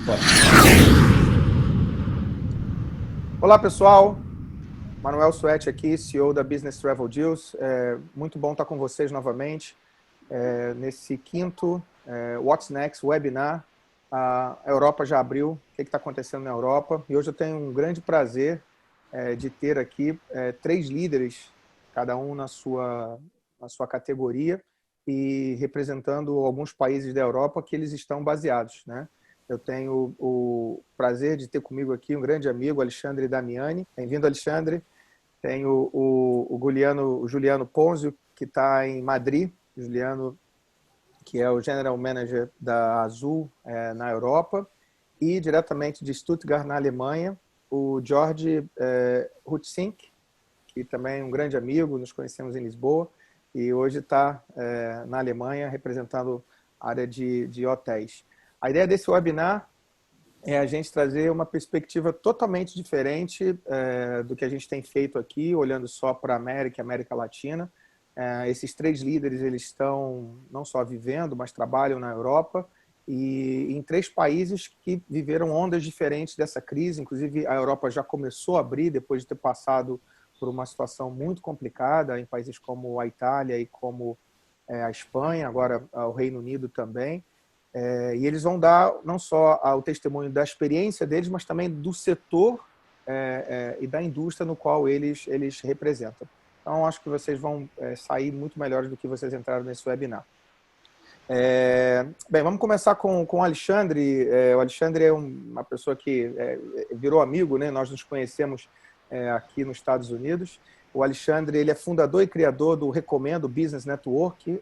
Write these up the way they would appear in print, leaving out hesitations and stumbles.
Bora. Olá, pessoal. Manuel Suete aqui, CEO da Business Travel Deals. Muito bom estar com vocês novamente nesse quinto What's Next webinar. A Europa já abriu. O que está acontecendo na Europa? E hoje eu tenho um grande prazer de ter aqui 3 líderes, cada um na sua categoria e representando alguns países da Europa que eles estão baseados, né? Eu tenho o prazer de ter comigo aqui um grande amigo, Alexandre Damiani. Bem-vindo, Alexandre. Tenho o Juliano Ponzio, que está em Madrid. Juliano, que é o General Manager da Azul na Europa. E diretamente de Stuttgart, na Alemanha, o Jorge Hutzink, que também é um grande amigo, nos conhecemos em Lisboa. E hoje está na Alemanha, representando a área de hotéis. A ideia desse webinar é a gente trazer uma perspectiva totalmente diferente do que a gente tem feito aqui, olhando só para a América Latina. Esses 3 líderes, eles estão não só vivendo, mas trabalham na Europa e em 3 países que viveram ondas diferentes dessa crise. Inclusive, a Europa já começou a abrir depois de ter passado por uma situação muito complicada em países como a Itália e como a Espanha, agora o Reino Unido também. E eles vão dar não só o testemunho da experiência deles, mas também do setor e da indústria no qual eles representam. Então, acho que vocês vão sair muito melhores do que vocês entraram nesse webinar. Bem, vamos começar com o Alexandre. O Alexandre é uma pessoa que virou amigo, né? Nós nos conhecemos aqui nos Estados Unidos. O Alexandre, ele é fundador e criador do Recomendo Business Network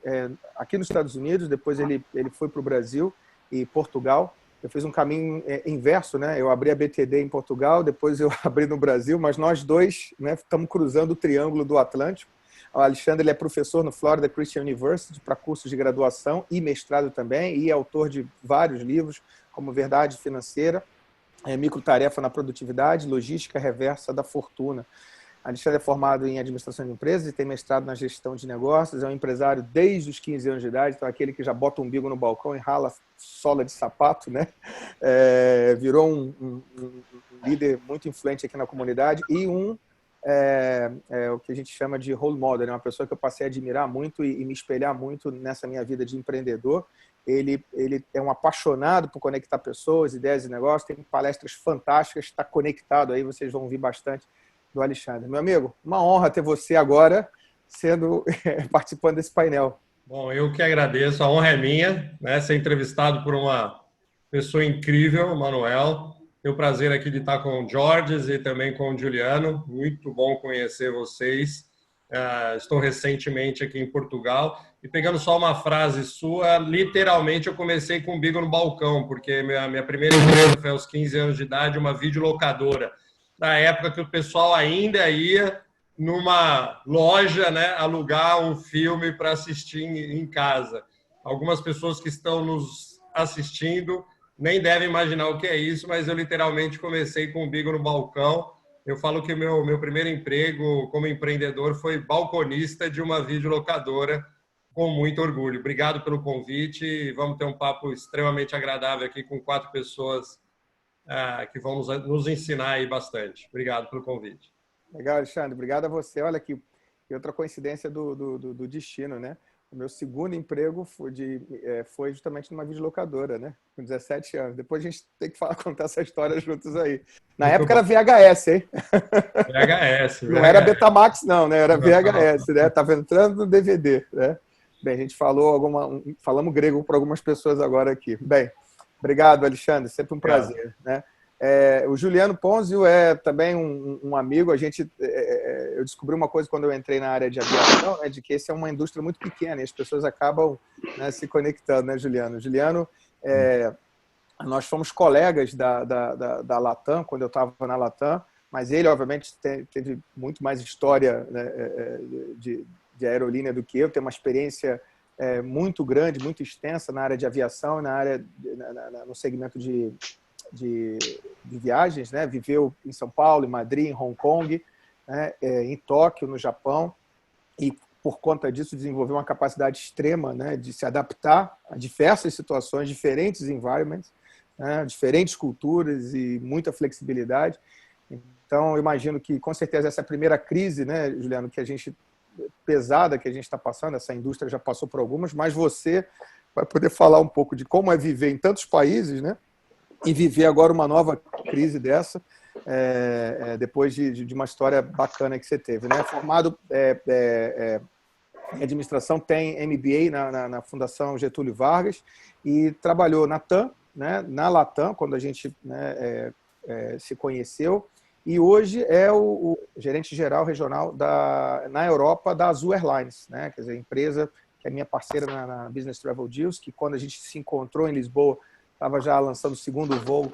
aqui nos Estados Unidos. Depois ele foi para o Brasil e Portugal. Eu fiz um caminho inverso, né? Eu abri a BTD em Portugal, depois eu abri no Brasil, mas nós dois, né, estamos cruzando o Triângulo do Atlântico. O Alexandre, ele é professor no Florida Christian University para cursos de graduação e mestrado também, e é autor de vários livros, como Verdade Financeira, Microtarefa na Produtividade, Logística Reversa da Fortuna. Alexandre é formado em administração de empresas e tem mestrado na gestão de negócios. É um empresário desde os 15 anos de idade, então aquele que já bota o umbigo no balcão e rala sola de sapato, né? Virou um líder muito influente aqui na comunidade e o que a gente chama de role model, né? Uma pessoa que eu passei a admirar muito e me espelhar muito nessa minha vida de empreendedor. Ele é um apaixonado por conectar pessoas, ideias e negócios, tem palestras fantásticas, está conectado aí, vocês vão ouvir bastante do Alexandre. Meu amigo, uma honra ter você agora participando desse painel. Bom, eu que agradeço, a honra é minha, né, ser entrevistado por uma pessoa incrível, Manuel. Tenho o prazer aqui de estar com o Jorge e também com o Juliano. Muito bom conhecer vocês. Estou recentemente aqui em Portugal e pegando só uma frase sua, literalmente eu comecei com o umbigo no balcão, porque minha primeira empresa foi aos 15 anos de idade, uma videolocadora. Na época que o pessoal ainda ia numa loja, né, alugar um filme para assistir em casa. Algumas pessoas que estão nos assistindo nem devem imaginar o que é isso, mas eu literalmente comecei com o umbigo no balcão. Eu falo que meu primeiro emprego como empreendedor foi balconista de uma videolocadora, com muito orgulho. Obrigado pelo convite e vamos ter um papo extremamente agradável aqui com 4 pessoas que vão nos ensinar aí bastante. Obrigado pelo convite. Legal, Alexandre. Obrigado a você. Olha que outra coincidência do destino, né? O meu segundo emprego foi justamente numa videolocadora, né? Com 17 anos. Depois a gente tem que contar essa história juntos aí. Na Muito época bom. era VHS, hein? VHS. Não era Betamax, não, né? Era Não, VHS, né? Estava entrando no DVD, né? Bem, a gente falamos grego para algumas pessoas agora aqui. Bem, obrigado, Alexandre. Sempre um prazer, né? O Juliano Ponzio é também um amigo. Eu descobri uma coisa quando eu entrei na área de aviação, né, de que essa é uma indústria muito pequena e as pessoas acabam, né, se conectando, né, Juliano? Nós fomos colegas da Latam, quando eu estava na Latam, mas ele, obviamente, teve muito mais história, né, de aerolínea do que eu, tem uma experiência muito grande, muito extensa na área de aviação, no segmento de viagens, né? Viveu em São Paulo, em Madrid, em Hong Kong, né? Em Tóquio, no Japão, e por conta disso desenvolveu uma capacidade extrema, né, de se adaptar a diversas situações, diferentes environments, né? Diferentes culturas e muita flexibilidade. Então, eu imagino que, com certeza, essa primeira crise, né, Juliano, pesada que a gente está passando, essa indústria já passou por algumas, mas você vai poder falar um pouco de como é viver em tantos países, né? E viver agora uma nova crise dessa, depois de uma história bacana que você teve, né? Formado em administração, tem MBA na Fundação Getúlio Vargas e trabalhou na TAM, né? Na Latam, quando a gente, né, se conheceu, e hoje é o gerente geral regional na Europa da Azul Airlines, né? Quer dizer, empresa que é minha parceira na Business Travel Deals, que quando a gente se encontrou em Lisboa, estava já lançando o segundo voo,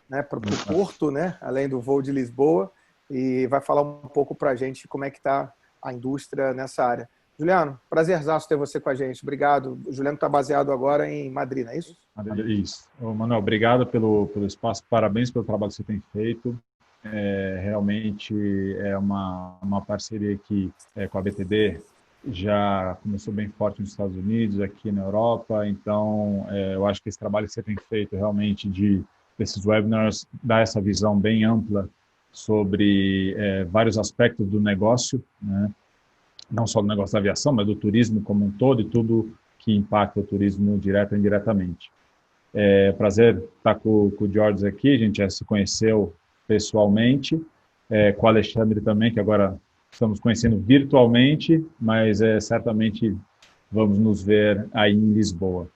né, para o Porto, né, além do voo de Lisboa, e vai falar um pouco para a gente como é que está a indústria nessa área. Juliano, prazerzaço ter você com a gente. Obrigado. O Juliano está baseado agora em Madrid, não é isso? Isso. Manuel, obrigado pelo espaço, parabéns pelo trabalho que você tem feito. Realmente é uma parceria que com a BTD já começou bem forte nos Estados Unidos, aqui na Europa, então eu acho que esse trabalho que você tem feito realmente desses webinars dá essa visão bem ampla sobre vários aspectos do negócio, né? Não só do negócio da aviação, mas do turismo como um todo e tudo que impacta o turismo direto ou indiretamente. Prazer estar com o George aqui, a gente já se conheceu pessoalmente, com o Alexandre também, que agora estamos conhecendo virtualmente, mas certamente vamos nos ver aí em Lisboa.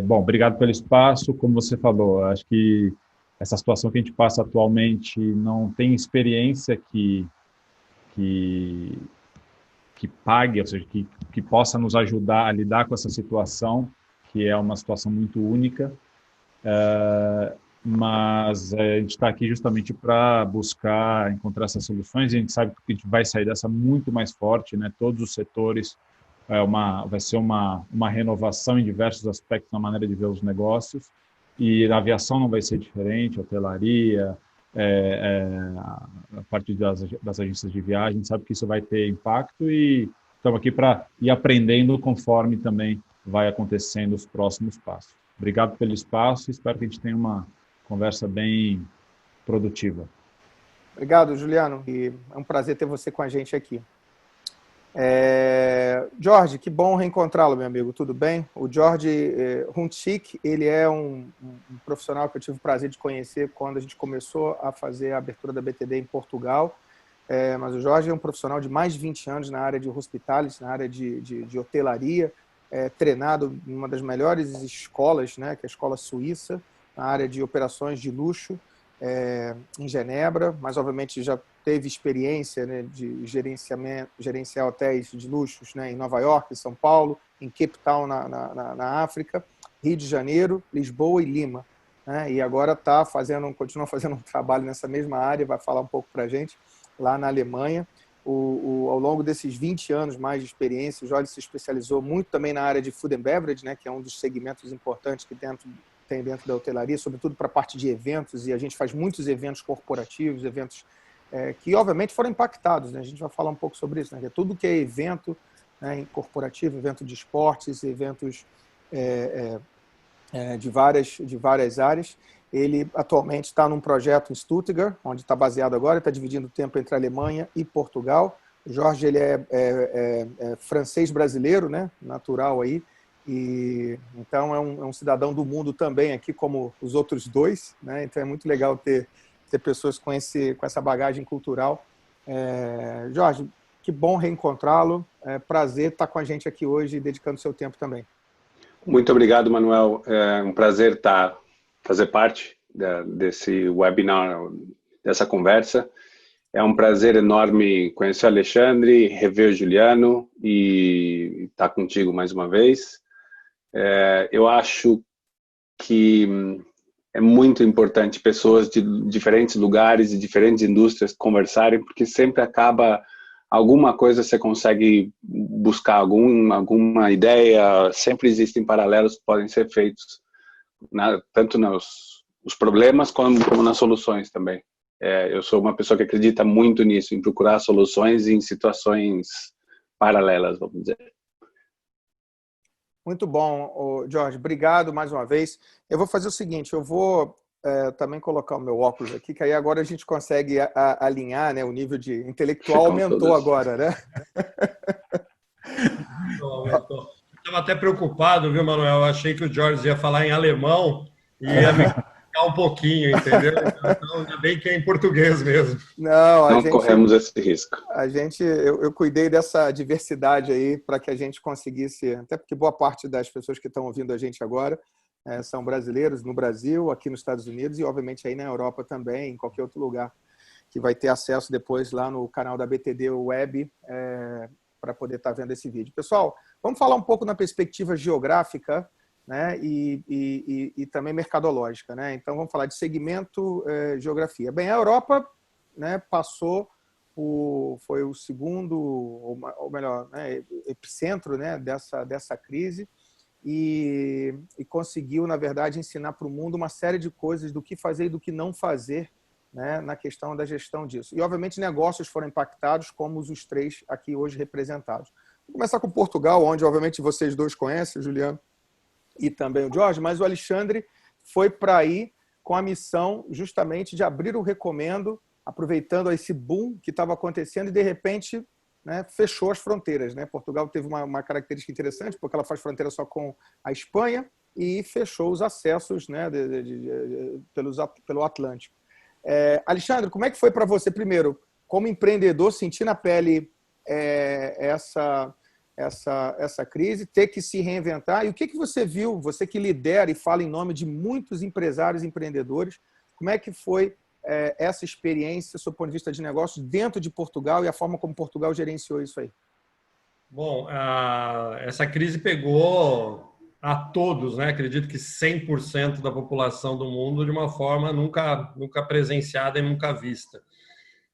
Bom, obrigado pelo espaço. Como você falou, acho que essa situação que a gente passa atualmente não tem experiência que pague, ou seja, que possa nos ajudar a lidar com essa situação, que é uma situação muito única. Mas a gente está aqui justamente para buscar encontrar essas soluções, e a gente sabe que a gente vai sair dessa muito mais forte, né? Todos os setores, vai ser uma renovação em diversos aspectos na maneira de ver os negócios, e a aviação não vai ser diferente, hotelaria, a partir das agências de viagem, a gente sabe que isso vai ter impacto, e estamos aqui para ir aprendendo conforme também vai acontecendo os próximos passos. Obrigado pelo espaço, espero que a gente tenha uma conversa bem produtiva. Obrigado, Juliano. E é um prazer ter você com a gente aqui. Jorge, que bom reencontrá-lo, meu amigo. Tudo bem? O Jorge Huntschik, ele é um profissional que eu tive o prazer de conhecer quando a gente começou a fazer a abertura da BTD em Portugal. Mas o Jorge é um profissional de mais de 20 anos na área de hospitality, na área de hotelaria, treinado em uma das melhores escolas, né, que é a escola suíça, na área de operações de luxo, em Genebra, mas obviamente já teve experiência, né, de gerenciar hotéis de luxos, né, em Nova York, em São Paulo, em Cape Town, na África, Rio de Janeiro, Lisboa e Lima, né, e agora continua fazendo um trabalho nessa mesma área, vai falar um pouco para a gente, lá na Alemanha. Ao longo desses 20 anos mais de experiência, o Jorge se especializou muito também na área de food and beverage, né, que é um dos segmentos importantes que tem dentro da hotelaria, sobretudo para a parte de eventos, e a gente faz muitos eventos corporativos, eventos que obviamente foram impactados, né? A gente vai falar um pouco sobre isso, né? Tudo que é evento, né, corporativo, evento de esportes, eventos de várias áreas. Ele atualmente está num projeto em Stuttgart, onde está baseado agora, está dividindo o tempo entre a Alemanha e Portugal. O Jorge, ele é francês brasileiro, né, natural aí, e então é um cidadão do mundo também aqui, como os outros dois, né? Então é muito legal ter pessoas com essa bagagem cultural. Jorge, que bom reencontrá-lo. Prazer estar com a gente aqui hoje e dedicando seu tempo também. Muito obrigado, Manuel. É um prazer fazer parte desse webinar, dessa conversa. É um prazer enorme conhecer o Alexandre, rever o Juliano e estar contigo mais uma vez. Eu acho que é muito importante pessoas de diferentes lugares e diferentes indústrias conversarem, porque sempre acaba alguma coisa, você consegue buscar alguma ideia, sempre existem paralelos que podem ser feitos, tanto nos problemas como nas soluções também. Eu sou uma pessoa que acredita muito nisso, em procurar soluções em situações paralelas, vamos dizer. Muito bom, Jorge. Obrigado mais uma vez. Eu vou fazer o seguinte, eu vou também colocar o meu óculos aqui, que aí agora a gente consegue alinhar, né? O nível de intelectual aumentou agora, né? Aumentou. Estava até preocupado, viu, Manuel? Eu achei que o Jorge ia falar em alemão e ia me complicar um pouquinho, entendeu? Então, ainda bem que é em português mesmo. Não corremos esse risco. Eu cuidei dessa diversidade aí para que a gente conseguisse, até porque boa parte das pessoas que estão ouvindo a gente agora são brasileiros no Brasil, aqui nos Estados Unidos e, obviamente, aí na Europa também, em qualquer outro lugar que vai ter acesso depois lá no canal da BTD Web para poder estar vendo esse vídeo. Pessoal, vamos falar um pouco na perspectiva geográfica, né, e também mercadológica, né? Então, vamos falar de segmento, geografia. Bem, a Europa, né, foi o segundo, ou melhor, né, epicentro, né, dessa crise e conseguiu, na verdade, ensinar para o mundo uma série de coisas do que fazer e do que não fazer, né, na questão da gestão disso. E, obviamente, negócios foram impactados, como os três aqui hoje representados. Vou começar com Portugal, onde, obviamente, vocês dois conhecem, o Juliano e também o Jorge, mas o Alexandre foi para aí com a missão justamente de abrir o Recomendo, aproveitando esse boom que estava acontecendo e, de repente, né, fechou as fronteiras, né? Portugal teve uma característica interessante, porque ela faz fronteira só com a Espanha e fechou os acessos, né, pelo Atlântico. Alexandre, como é que foi para você, primeiro, como empreendedor, sentir na pele essa crise, ter que se reinventar? E o que você viu, você que lidera e fala em nome de muitos empresários e empreendedores, como é que foi essa experiência, do seu ponto de vista de negócios, dentro de Portugal e a forma como Portugal gerenciou isso aí? Bom, essa crise pegou a todos, né? Acredito que 100% da população do mundo de uma forma nunca presenciada e nunca vista.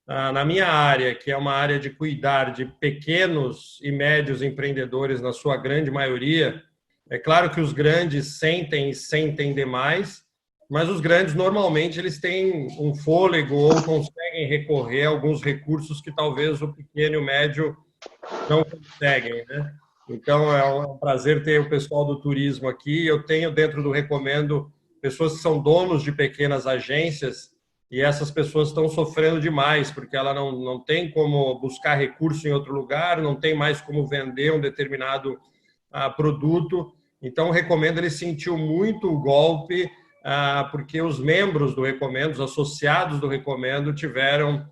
Na minha área, que é uma área de cuidar de pequenos e médios empreendedores, na sua grande maioria, é claro que os grandes sentem demais, mas os grandes, normalmente, eles têm um fôlego ou conseguem recorrer a alguns recursos que talvez o pequeno e o médio não conseguem, né? Então, é um prazer ter o pessoal do turismo aqui. Eu tenho dentro do Recomendo pessoas que são donos de pequenas agências e essas pessoas estão sofrendo demais, porque ela não tem como buscar recurso em outro lugar, não tem mais como vender um determinado produto. Então, o Recomendo ele sentiu muito o golpe, porque os membros do Recomendo, os associados do Recomendo, tiveram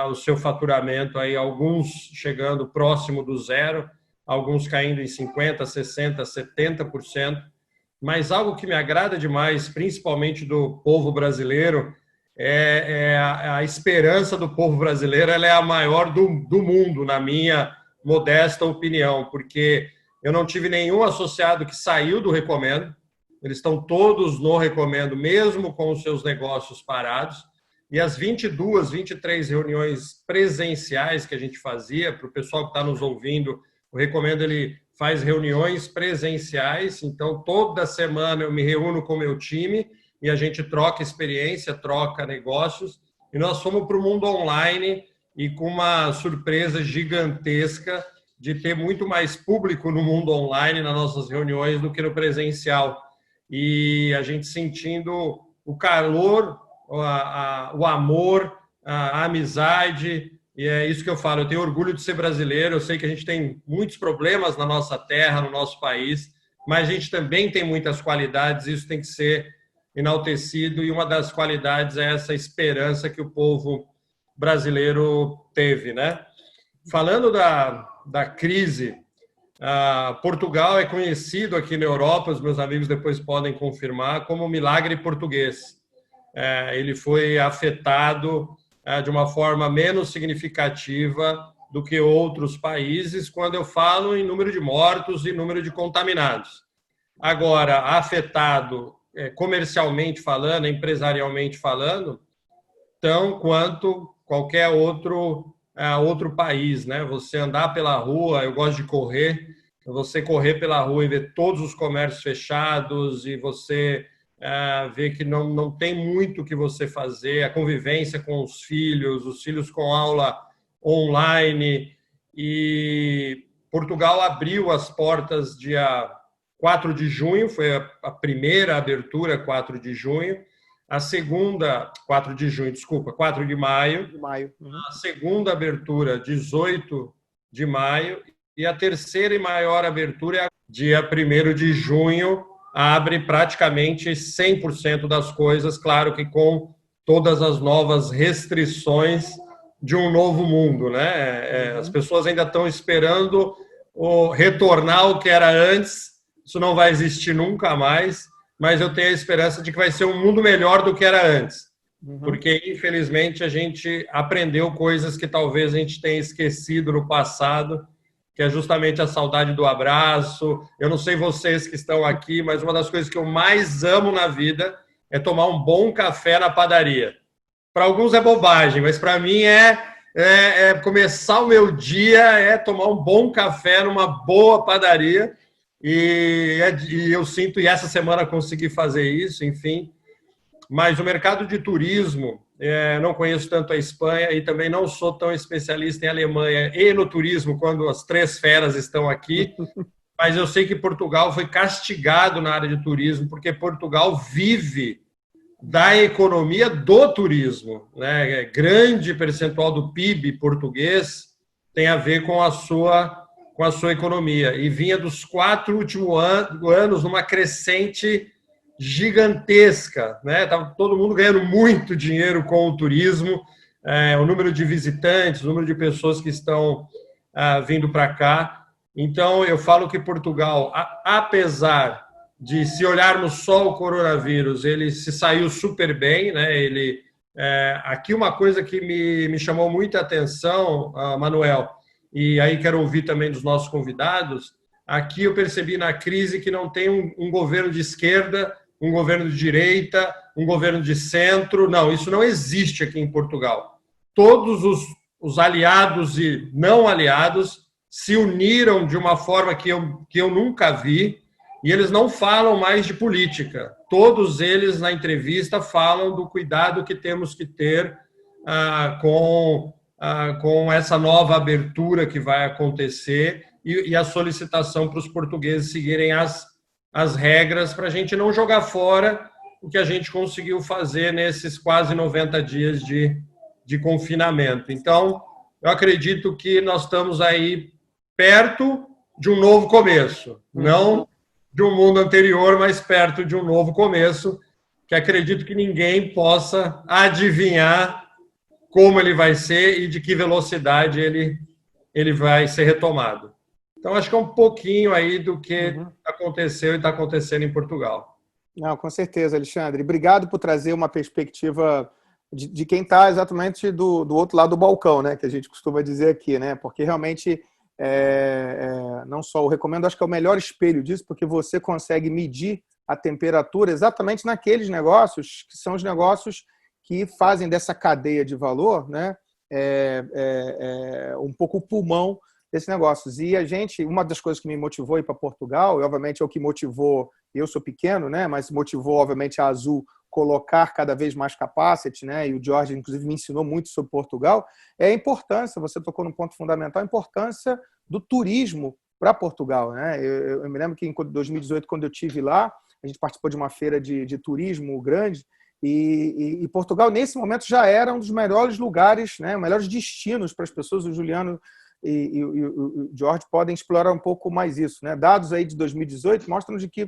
o seu faturamento, aí, alguns chegando próximo do zero, alguns caindo em 50%, 60%, 70%. Mas algo que me agrada demais, principalmente do povo brasileiro, a esperança do povo brasileiro. Ela é a maior do mundo, na minha modesta opinião, porque eu não tive nenhum associado que saiu do Recomendo, eles estão todos no Recomendo, mesmo com os seus negócios parados, e as 22, 23 reuniões presenciais que a gente fazia, para o pessoal que está nos ouvindo, o Recomendo ele faz reuniões presenciais, então toda semana eu me reúno com o meu time e a gente troca experiência, troca negócios, e nós fomos para o mundo online e com uma surpresa gigantesca de ter muito mais público no mundo online, nas nossas reuniões, do que no presencial. E a gente sentindo o calor, o amor, a amizade, e é isso que eu falo, eu tenho orgulho de ser brasileiro, eu sei que a gente tem muitos problemas na nossa terra, no nosso país, mas a gente também tem muitas qualidades, isso tem que ser enaltecido, e uma das qualidades é essa esperança que o povo brasileiro teve, né? Falando da crise, Portugal é conhecido aqui na Europa, os meus amigos depois podem confirmar, como o milagre português. Ele foi afetado de uma forma menos significativa do que outros países, quando eu falo em número de mortos e número de contaminados. Agora, afetado comercialmente falando, empresarialmente falando, tão quanto qualquer outro país, né? Você andar pela rua, eu gosto de correr, você correr pela rua e ver todos os comércios fechados e você ver que não tem muito o que você fazer, a convivência com os filhos com aula online. E Portugal abriu as portas dia 4 de junho, foi a primeira abertura, 4 de junho. A segunda, 4 de junho, desculpa, 4 de maio. A segunda abertura, 18 de maio. E a terceira e maior abertura é dia 1º de junho, abre praticamente 100% das coisas, claro que com todas as novas restrições de um novo mundo, né? As pessoas ainda estão esperando retornar ao que era antes, isso não vai existir nunca mais, mas eu tenho a esperança de que vai ser um mundo melhor do que era antes, porque infelizmente a gente aprendeu coisas que talvez a gente tenha esquecido no passado, que é justamente a saudade do abraço. Eu não sei vocês que estão aqui, mas uma das coisas que eu mais amo na vida é tomar um bom café na padaria. Para alguns é bobagem, mas para mim é começar o meu dia, é tomar um bom café numa boa padaria. E eu sinto, e essa semana consegui fazer isso, enfim. Mas o mercado de turismo, não conheço tanto a Espanha e também não sou tão especialista em Alemanha e no turismo, quando as 3 feras estão aqui, mas eu sei que Portugal foi castigado na área de turismo, porque Portugal vive da economia do turismo, né? Grande percentual do PIB português tem a ver com a sua economia. E vinha dos 4 últimos anos numa crescente gigantesca, né? Tava todo mundo ganhando muito dinheiro com o turismo, o número de visitantes, o número de pessoas que estão vindo para cá. Então, eu falo que Portugal, apesar de, se olharmos só o coronavírus, ele se saiu super bem, né? Aqui uma coisa que me chamou muita atenção, Manuel, e aí quero ouvir também dos nossos convidados, aqui eu percebi na crise que não tem um governo de esquerda, um governo de direita, um governo de centro. Não, isso não existe aqui em Portugal. Todos os aliados e não aliados se uniram de uma forma que eu nunca vi, e eles não falam mais de política. Todos eles, na entrevista, falam do cuidado que temos que ter com essa nova abertura que vai acontecer e a solicitação para os portugueses seguirem as regras para a gente não jogar fora o que a gente conseguiu fazer nesses quase 90 dias de confinamento. Então, eu acredito que nós estamos aí perto de um novo começo, não de um mundo anterior, mas perto de um novo começo, que acredito que ninguém possa adivinhar como ele vai ser e de que velocidade ele vai ser retomado. Então, acho que é um pouquinho aí do que aconteceu e está acontecendo em Portugal. Não, com certeza, Alexandre. Obrigado por trazer uma perspectiva de quem está exatamente do outro lado do balcão, né? Que a gente costuma dizer aqui, né? Porque realmente, não só eu recomendo, acho que é o melhor espelho disso, porque você consegue medir a temperatura exatamente naqueles negócios que são os negócios que fazem dessa cadeia de valor, né? Um pouco o pulmão desses negócios. E uma das coisas que me motivou a ir para Portugal, e obviamente é o que motivou, eu sou pequeno, né? Mas motivou, obviamente, a Azul colocar cada vez mais capacity, né? E o Jorge, inclusive, me ensinou muito sobre Portugal, é a importância, você tocou num ponto fundamental, a importância do turismo para Portugal, né? Eu me lembro que em 2018, quando eu estive lá, a gente participou de uma feira de turismo grande, e Portugal, nesse momento, já era um dos melhores lugares, né? Melhores destinos para as pessoas. O Juliano e o Jorge podem explorar um pouco mais isso, né? Dados aí de 2018 mostram de que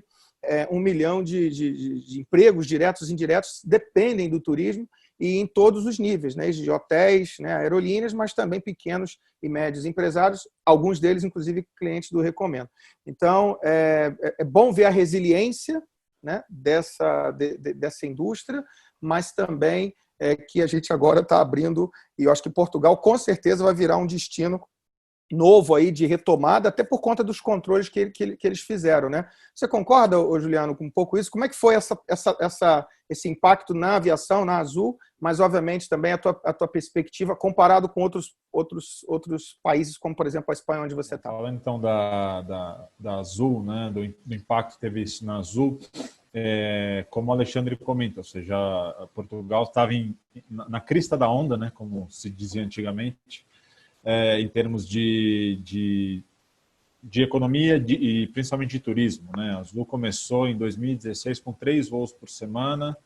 1 milhão de empregos diretos e indiretos dependem do turismo, e em todos os níveis, né? De hotéis, né? Aerolíneas, mas também pequenos e médios empresários, alguns deles, inclusive, clientes do Recomendo. Então, é bom ver a resiliência, né? dessa indústria, mas também que a gente agora está abrindo, e eu acho que Portugal, com certeza, vai virar um destino novo aí de retomada, até por conta dos controles que eles fizeram, né? Você concorda, Juliano, com um pouco isso? Como é que foi esse impacto na aviação, na Azul, mas obviamente também a tua perspectiva comparado com outros países, como por exemplo a Espanha, onde você está? Falando então da Azul, né? Do impacto que teve isso na Azul, como o Alexandre comenta, ou seja, Portugal estava na crista da onda, né? Como se dizia antigamente. Em termos de de economia e principalmente de turismo, né? A Azul começou em 2016 com 3 voos por semana,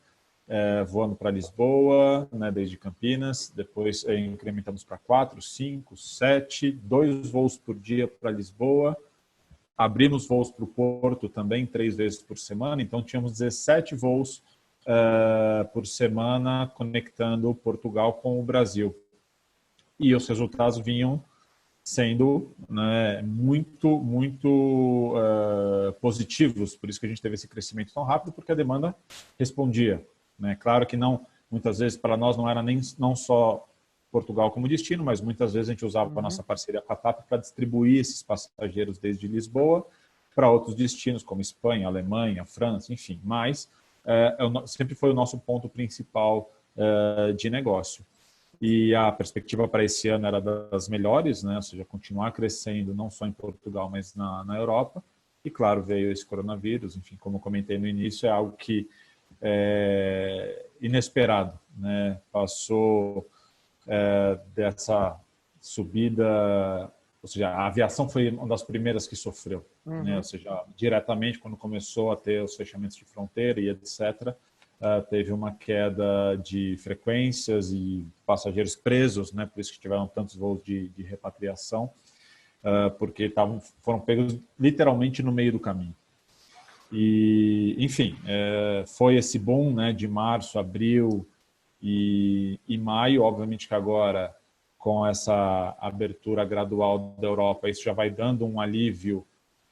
voando para Lisboa, né, desde Campinas. Depois incrementamos para 4, 5, 7, 2 voos por dia para Lisboa. Abrimos voos para o Porto também 3 vezes por semana. Então tínhamos 17 voos por semana conectando Portugal com o Brasil. E os resultados vinham sendo, né, muito positivos. Por isso que a gente teve esse crescimento tão rápido, porque a demanda respondia, né? Claro que não, muitas vezes para nós não era não só Portugal como destino, mas muitas vezes a gente usava a nossa parceria com a TAP para distribuir esses passageiros desde Lisboa para outros destinos, como Espanha, Alemanha, França, enfim. Mas sempre foi o nosso ponto principal de negócio. E a perspectiva para esse ano era das melhores, né? Ou seja, continuar crescendo não só em Portugal, mas na Europa. E, claro, veio esse coronavírus, enfim, como eu comentei no início, é algo que é inesperado, né? Passou dessa subida, ou seja, a aviação foi uma das primeiras que sofreu, né? Ou seja, diretamente quando começou a ter os fechamentos de fronteira e etc., teve uma queda de frequências e passageiros presos, né? Por isso que tiveram tantos voos de repatriação, porque foram pegos literalmente no meio do caminho. E, enfim, foi esse boom, né, de março, abril e maio. Obviamente que agora, com essa abertura gradual da Europa, isso já vai dando um alívio,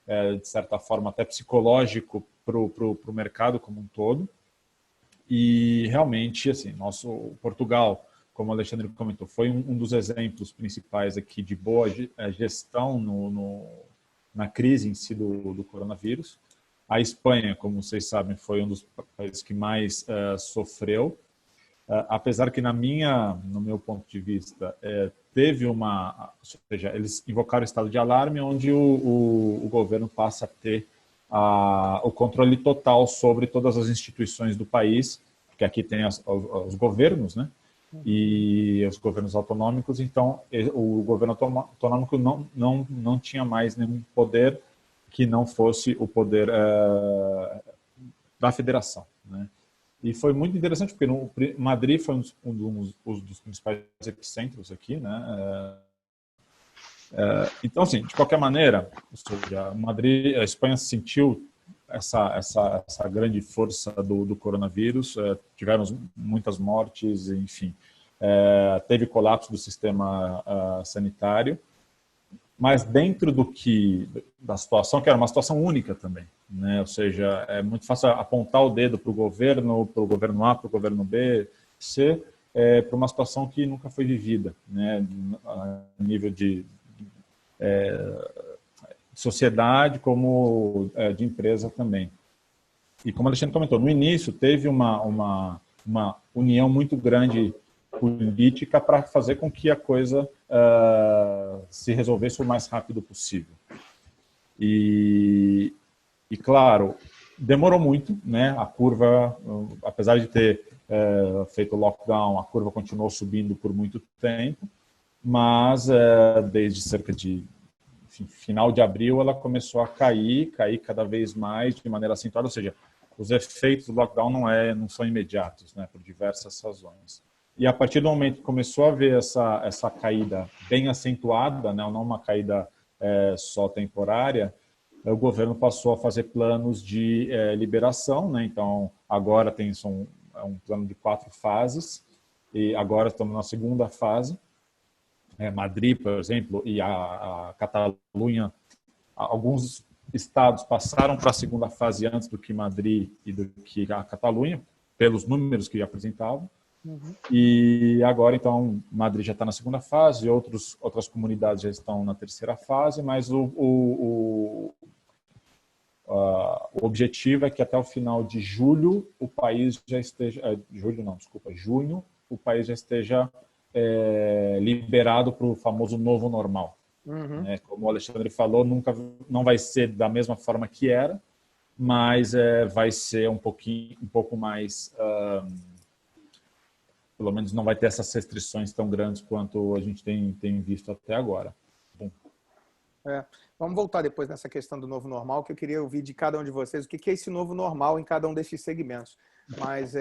de certa forma, até psicológico para o mercado como um todo. E realmente, assim, Portugal, como o Alexandre comentou, foi um dos exemplos principais aqui de boa gestão na crise em si do coronavírus. A Espanha, como vocês sabem, foi um dos países que mais sofreu, apesar que no meu ponto de vista, teve ou seja, eles invocaram o estado de alarme, onde o governo passa a ter o controle total sobre todas as instituições do país, porque aqui tem os governos, né? E os governos autonômicos. Então o governo autonômico não tinha mais nenhum poder que não fosse o poder da federação, né? E foi muito interessante, porque Madrid foi um dos principais epicentros aqui, né? Então, assim, de qualquer maneira, ou seja, a Espanha sentiu essa grande força do coronavírus, tivemos muitas mortes, enfim, teve colapso do sistema sanitário, mas dentro da situação, que era uma situação única também, né? Ou seja, é muito fácil apontar o dedo para o governo A, para o governo B, C, para uma situação que nunca foi vivida, né? A nível de sociedade como de empresa também. E como o Alexandre comentou, no início teve uma união muito grande política para fazer com que a coisa se resolvesse o mais rápido possível. E claro, demorou muito, né? A curva, apesar de ter feito o lockdown, a curva continuou subindo por muito tempo, mas desde cerca de final de abril ela começou a cair cada vez mais de maneira acentuada, ou seja, os efeitos do lockdown não são imediatos, né? Por diversas razões. E a partir do momento que começou a ver essa caída bem acentuada, né? Não uma caída só temporária, o governo passou a fazer planos de liberação, né? Então agora um plano de 4 fases, e agora estamos na segunda fase. Madrid, por exemplo, e a Catalunha, alguns estados passaram para a segunda fase antes do que Madrid e do que a Catalunha, pelos números que apresentavam. E agora, então, Madrid já está na segunda fase, outras comunidades já estão na terceira fase, mas o objetivo é que até o final de julho o país já esteja... junho, o país já esteja liberado para o famoso novo normal. Como o Alexandre falou, não vai ser da mesma forma que era, mas vai ser um pouco mais... pelo menos não vai ter essas restrições tão grandes quanto a gente tem visto até agora. Bom. Vamos voltar depois nessa questão do novo normal, que eu queria ouvir de cada um de vocês o que é esse novo normal em cada um desses segmentos. Mas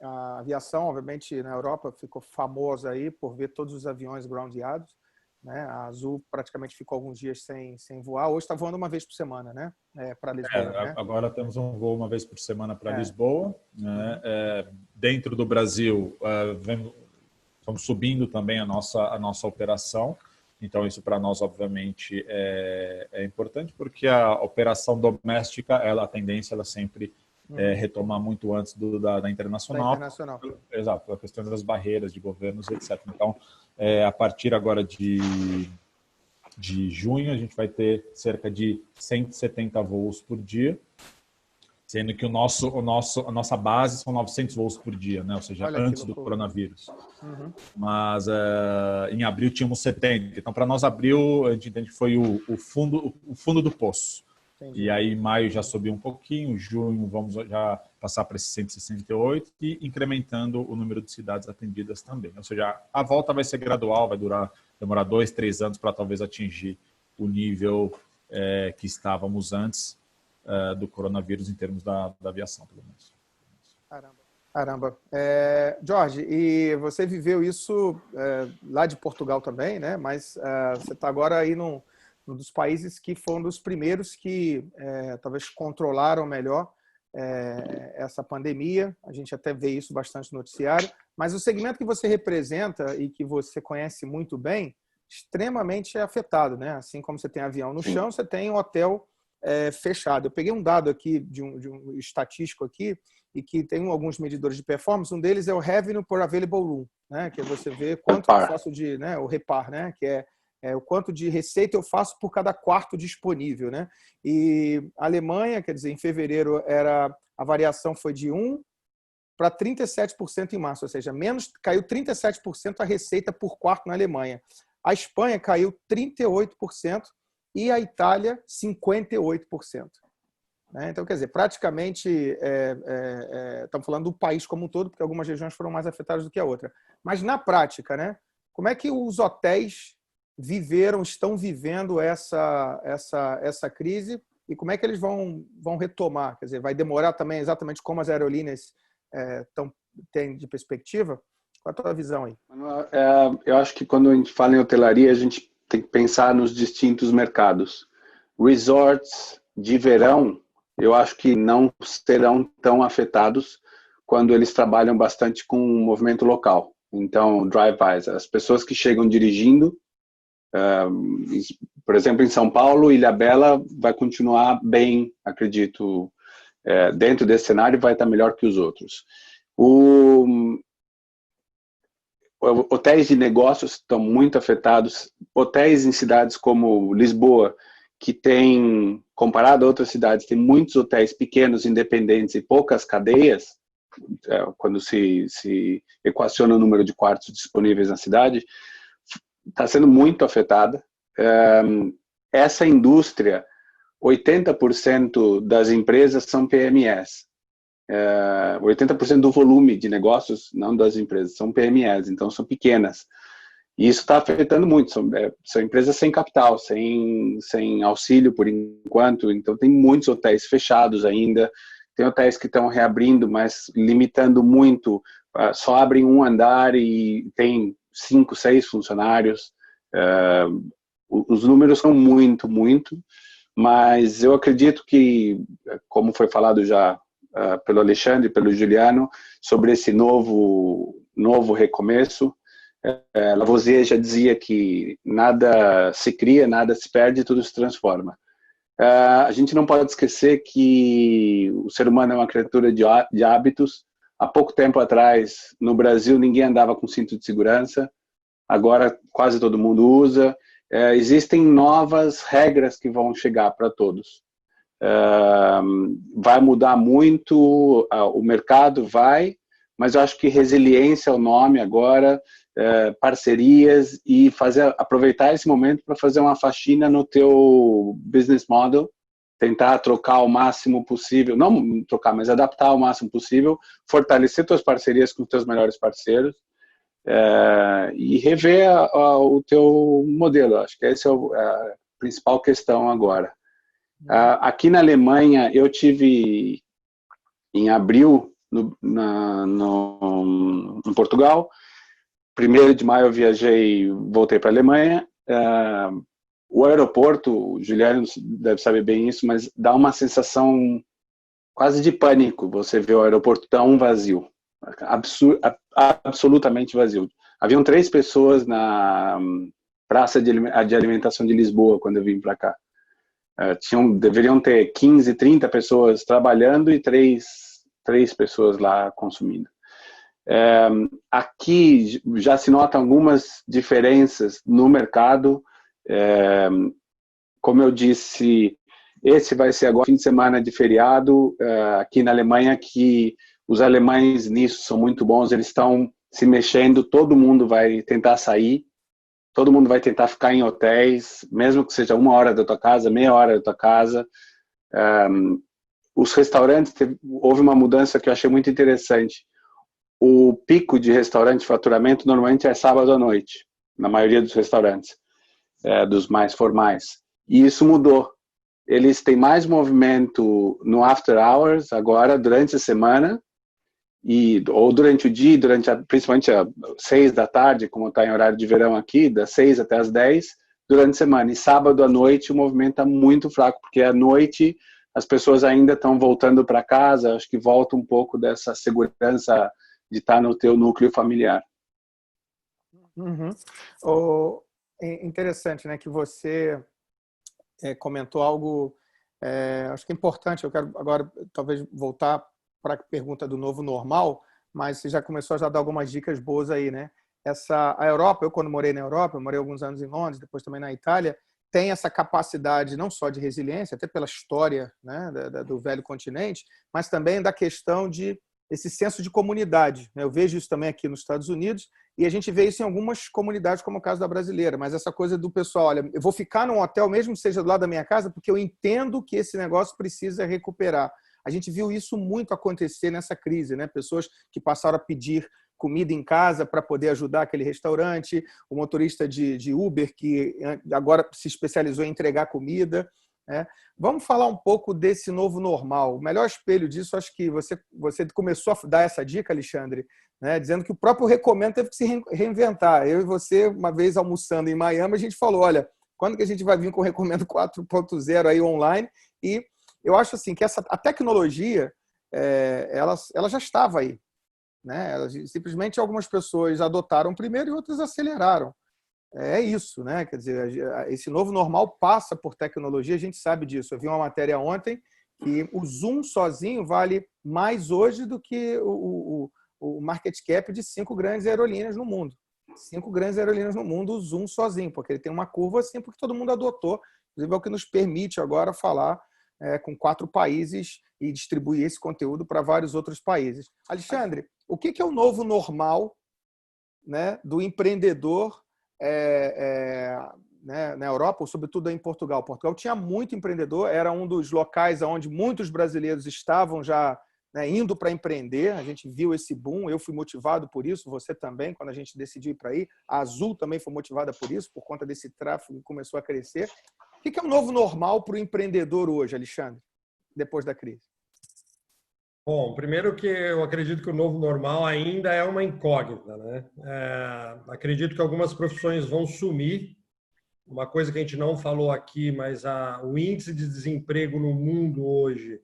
a aviação, obviamente, na Europa ficou famosa aí por ver todos os aviões groundeados, né? A Azul praticamente ficou alguns dias sem voar. Hoje está voando uma vez por semana, né? Para Lisboa. Né? Agora temos um voo uma vez por semana para Lisboa. Né? Dentro do Brasil, estamos subindo também a nossa operação. Então, isso para nós, obviamente, é importante, porque a operação doméstica, a tendência ela sempre retomar muito antes da internacional. Exato, a questão das barreiras de governos, etc. Então, a partir agora de junho, a gente vai ter cerca de 170 voos por dia, sendo que a nossa base são 900 voos por dia, né? Ou seja, antes do coronavírus. Mas em abril tínhamos 70. Então, para nós, abril, a gente entende que foi o fundo do poço. Entendi. E aí, em maio já subiu um pouquinho, junho vamos já passar para esses 168 e incrementando o número de cidades atendidas também. Ou seja, a volta vai ser gradual, vai demorar 2, 3 anos para talvez atingir o nível que estávamos antes do coronavírus em termos da aviação, pelo menos. Caramba. Jorge, e você viveu isso lá de Portugal também, né? Mas você está agora aí num dos países que foi um dos primeiros que talvez controlaram melhor essa pandemia. A gente até vê isso bastante no noticiário. Mas o segmento que você representa e que você conhece muito bem, extremamente afetado, né? Assim como você tem avião no chão, você tem um hotel fechado. Eu peguei um dado aqui de um estatístico aqui e que tem alguns medidores de performance. Um deles é o Revenue per Available Room, né? Que você vê quanto eu faço o REPAR, né? Que é o quanto de receita eu faço por cada quarto disponível, né? E a Alemanha, quer dizer, em fevereiro a variação foi de 1 para 37% em março, ou seja, caiu 37% a receita por quarto na Alemanha. A Espanha caiu 38% e a Itália 58%. Né? Então, quer dizer, praticamente estamos falando do país como um todo, porque algumas regiões foram mais afetadas do que a outra. Mas na prática, né? Como é que os hotéis estão vivendo essa crise e como é que eles vão retomar? Quer dizer, vai demorar também exatamente como as aerolíneas têm de perspectiva? Qual a tua visão aí? Eu acho que quando a gente fala em hotelaria, a gente tem que pensar nos distintos mercados. Resorts de verão, eu acho que não serão tão afetados quando eles trabalham bastante com o movimento local. Então, drive-bys, as pessoas que chegam dirigindo, por exemplo, em São Paulo, Ilhabela vai continuar bem, acredito, dentro desse cenário vai estar melhor que os outros. Hotéis de negócios estão muito afetados. Hotéis em cidades como Lisboa, que tem, comparado a outras cidades, tem muitos hotéis pequenos, independentes e poucas cadeias, quando se equaciona o número de quartos disponíveis na cidade, está sendo muito afetada. Essa indústria, 80% das empresas são PMEs. 80% do volume de negócios, não das empresas, são PMEs, então são pequenas. E isso está afetando muito. São empresas sem capital, sem auxílio por enquanto. Então tem muitos hotéis fechados ainda. Tem hotéis que estão reabrindo, mas limitando muito. Só abrem um andar e tem 5, 6 funcionários. Os números são muito, mas eu acredito que, como foi falado já pelo Alexandre, pelo Juliano, sobre esse novo recomeço, Lavoisier já dizia que nada se cria, nada se perde, tudo se transforma. A gente não pode esquecer que o ser humano é uma criatura de hábitos. Há pouco tempo atrás, no Brasil, ninguém andava com cinto de segurança. Agora, quase todo mundo usa. Existem novas regras que vão chegar para todos. Vai mudar muito, o mercado vai, mas eu acho que resiliência é o nome agora, parcerias e aproveitar esse momento para fazer uma faxina no teu business model, tentar trocar o máximo possível, não trocar, mas adaptar o máximo possível, fortalecer tuas parcerias com os teus melhores parceiros, e rever o teu modelo. Acho que essa é a principal questão agora. Aqui na Alemanha, eu tive em abril em Portugal. 1º de maio eu voltei para a Alemanha. O aeroporto, o Juliano deve saber bem isso, mas dá uma sensação quase de pânico você vê o aeroporto tão vazio, absolutamente vazio. Haviam 3 pessoas na praça de alimentação de Lisboa quando eu vim para cá. Deveriam ter 15, 30 pessoas trabalhando e 3 pessoas lá consumindo. Aqui já se notam algumas diferenças no mercado. Como eu disse, esse vai ser agora fim de semana de feriado aqui na Alemanha, que os alemães nisso são muito bons, eles estão se mexendo, todo mundo vai tentar sair, todo mundo vai tentar ficar em hotéis, mesmo que seja 1 hora da tua casa, meia hora da tua casa. Os restaurantes, houve uma mudança que eu achei muito interessante. O pico de restaurante de faturamento normalmente é sábado à noite, na maioria dos restaurantes, dos mais formais. E isso mudou. Eles têm mais movimento no after hours agora, durante a semana, ou durante o dia, principalmente às 6 da tarde, como está em horário de verão aqui, das 6 até as 10, durante a semana. E sábado à noite o movimento está muito fraco, porque à noite as pessoas ainda estão voltando para casa, acho que volta um pouco dessa segurança de estar no teu núcleo familiar. Interessante, né, que você comentou algo, acho que é importante. Eu quero agora talvez voltar para a pergunta do novo normal, mas você já começou a dar algumas dicas boas aí, né? A Europa, eu quando morei na Europa, eu morei alguns anos em Londres, depois também na Itália, tem essa capacidade não só de resiliência, até pela história, né, do velho continente, mas também da questão de esse senso de comunidade. Eu vejo isso também aqui nos Estados Unidos e a gente vê isso em algumas comunidades, como o caso da brasileira, mas essa coisa do pessoal, olha, eu vou ficar num hotel mesmo que seja do lado da minha casa porque eu entendo que esse negócio precisa recuperar. A gente viu isso muito acontecer nessa crise, né? Pessoas que passaram a pedir comida em casa para poder ajudar aquele restaurante, o motorista de Uber que agora se especializou em entregar comida. Vamos falar um pouco desse novo normal. O melhor espelho disso, acho que você começou a dar essa dica, Alexandre, né, dizendo que o próprio Recomendo teve que se reinventar. Eu e você, uma vez almoçando em Miami, a gente falou, olha, quando que a gente vai vir com o Recomendo 4.0 aí online? E eu acho assim que a tecnologia, ela já estava aí, né? Simplesmente algumas pessoas adotaram primeiro e outras aceleraram. É isso, né? Quer dizer, esse novo normal passa por tecnologia, a gente sabe disso. Eu vi uma matéria ontem que o Zoom sozinho vale mais hoje do que o market cap de 5 grandes aerolíneas no mundo. 5 grandes aerolíneas no mundo, o Zoom sozinho, porque ele tem uma curva assim, porque todo mundo adotou. Inclusive é o que nos permite agora falar com 4 países e distribuir esse conteúdo para vários outros países. Alexandre, o que é o novo normal, né, do empreendedor né, na Europa, ou sobretudo em Portugal? Portugal tinha muito empreendedor, era um dos locais onde muitos brasileiros estavam já, né, indo para empreender. A gente viu esse boom, eu fui motivado por isso, você também, quando a gente decidiu ir para aí. A Azul também foi motivada por isso, por conta desse tráfego que começou a crescer. O que é o novo normal para o empreendedor hoje, Alexandre, depois da crise? Bom, primeiro que eu acredito que o novo normal ainda é uma incógnita, né? Acredito que algumas profissões vão sumir. Uma coisa que a gente não falou aqui, mas o índice de desemprego no mundo hoje,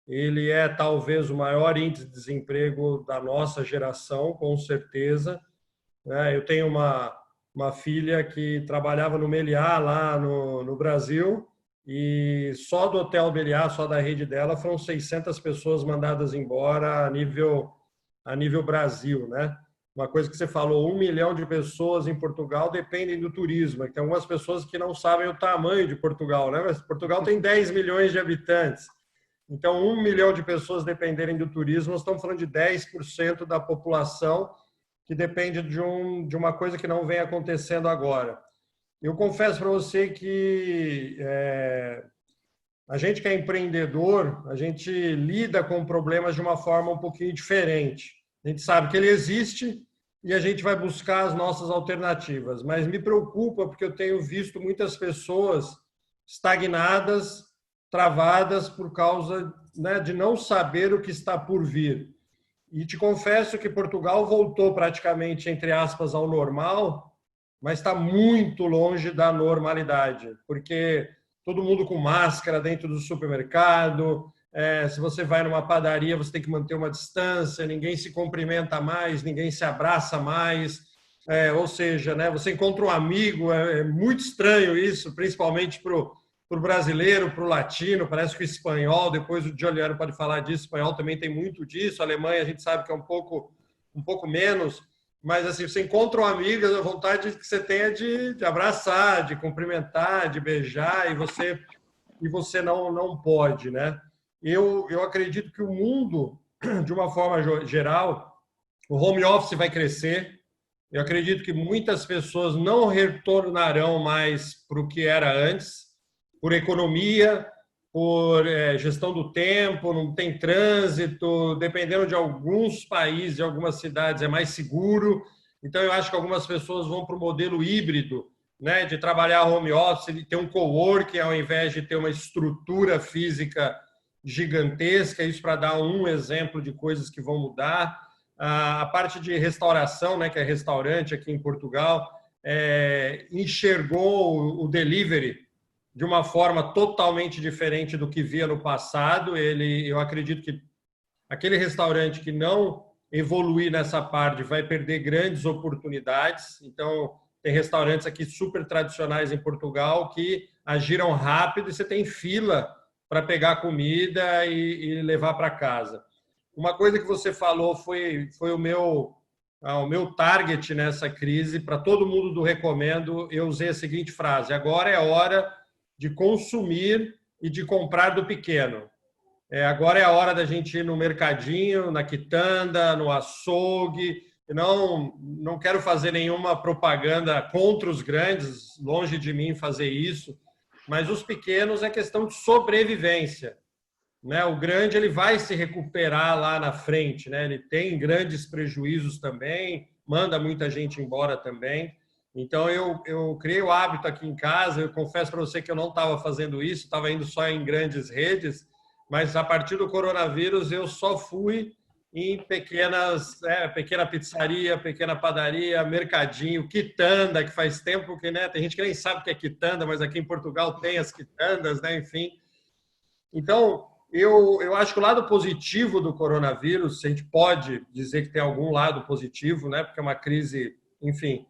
ele é talvez o maior índice de desemprego da nossa geração, com certeza. Eu tenho uma filha que trabalhava no Meliá, lá no Brasil, e só do Hotel Meliá, só da rede dela, foram 600 pessoas mandadas embora a nível Brasil, né? Uma coisa que você falou, 1 milhão de pessoas em Portugal dependem do turismo. Tem algumas pessoas que não sabem o tamanho de Portugal, né? Mas Portugal tem 10 milhões de habitantes. Então, 1 milhão de pessoas dependerem do turismo, nós estamos falando de 10% da população que depende de uma coisa que não vem acontecendo agora. Eu confesso para você que a gente que é empreendedor, a gente lida com problemas de uma forma um pouquinho diferente. A gente sabe que ele existe, e a gente vai buscar as nossas alternativas. Mas me preocupa porque eu tenho visto muitas pessoas estagnadas, travadas por causa, né, de não saber o que está por vir. E te confesso que Portugal voltou praticamente, entre aspas, ao normal, mas está muito longe da normalidade, porque todo mundo com máscara dentro do supermercado, se você vai numa padaria, você tem que manter uma distância, ninguém se cumprimenta mais, ninguém se abraça mais, ou seja, né, você encontra um amigo, é muito estranho isso, principalmente para o brasileiro, para o latino, parece que o espanhol, depois o Giuliano pode falar disso, o espanhol também tem muito disso, a Alemanha a gente sabe que é um pouco menos, mas assim, você encontra um amigo, a vontade que você tem é de abraçar, de cumprimentar, de beijar, e você não pode, né? Eu acredito que o mundo, de uma forma geral, o home office vai crescer. Eu acredito que muitas pessoas não retornarão mais para o que era antes, por economia, por gestão do tempo, não tem trânsito, dependendo de alguns países, de algumas cidades, é mais seguro. Então, eu acho que algumas pessoas vão para o modelo híbrido, né, de trabalhar home office, de ter um coworking ao invés de ter uma estrutura física gigantesca, isso para dar um exemplo de coisas que vão mudar. A parte de restauração, né, que é restaurante aqui em Portugal, enxergou o delivery de uma forma totalmente diferente do que via no passado. Eu acredito que aquele restaurante que não evoluir nessa parte vai perder grandes oportunidades. Então, tem restaurantes aqui super tradicionais em Portugal que agiram rápido e você tem fila para pegar comida e levar para casa. Uma coisa que você falou foi o meu target nessa crise. Para todo mundo do Recomendo, eu usei a seguinte frase: agora é hora de consumir e de comprar do pequeno. Agora é a hora da gente ir no mercadinho, na quitanda, no açougue. Não quero fazer nenhuma propaganda contra os grandes, longe de mim fazer isso, mas os pequenos é questão de sobrevivência, né? O grande ele vai se recuperar lá na frente, né? Ele tem grandes prejuízos também, manda muita gente embora também. Então, eu criei o hábito aqui em casa. Eu confesso para você que eu não estava fazendo isso, estava indo só em grandes redes, mas a partir do coronavírus eu só fui em pequena pizzaria, pequena padaria, mercadinho, quitanda, que faz tempo que, né, tem gente que nem sabe o que é quitanda, mas aqui em Portugal tem as quitandas, né, enfim. Então, eu acho que o lado positivo do coronavírus, se a gente pode dizer que tem algum lado positivo, né, porque é uma crise, enfim,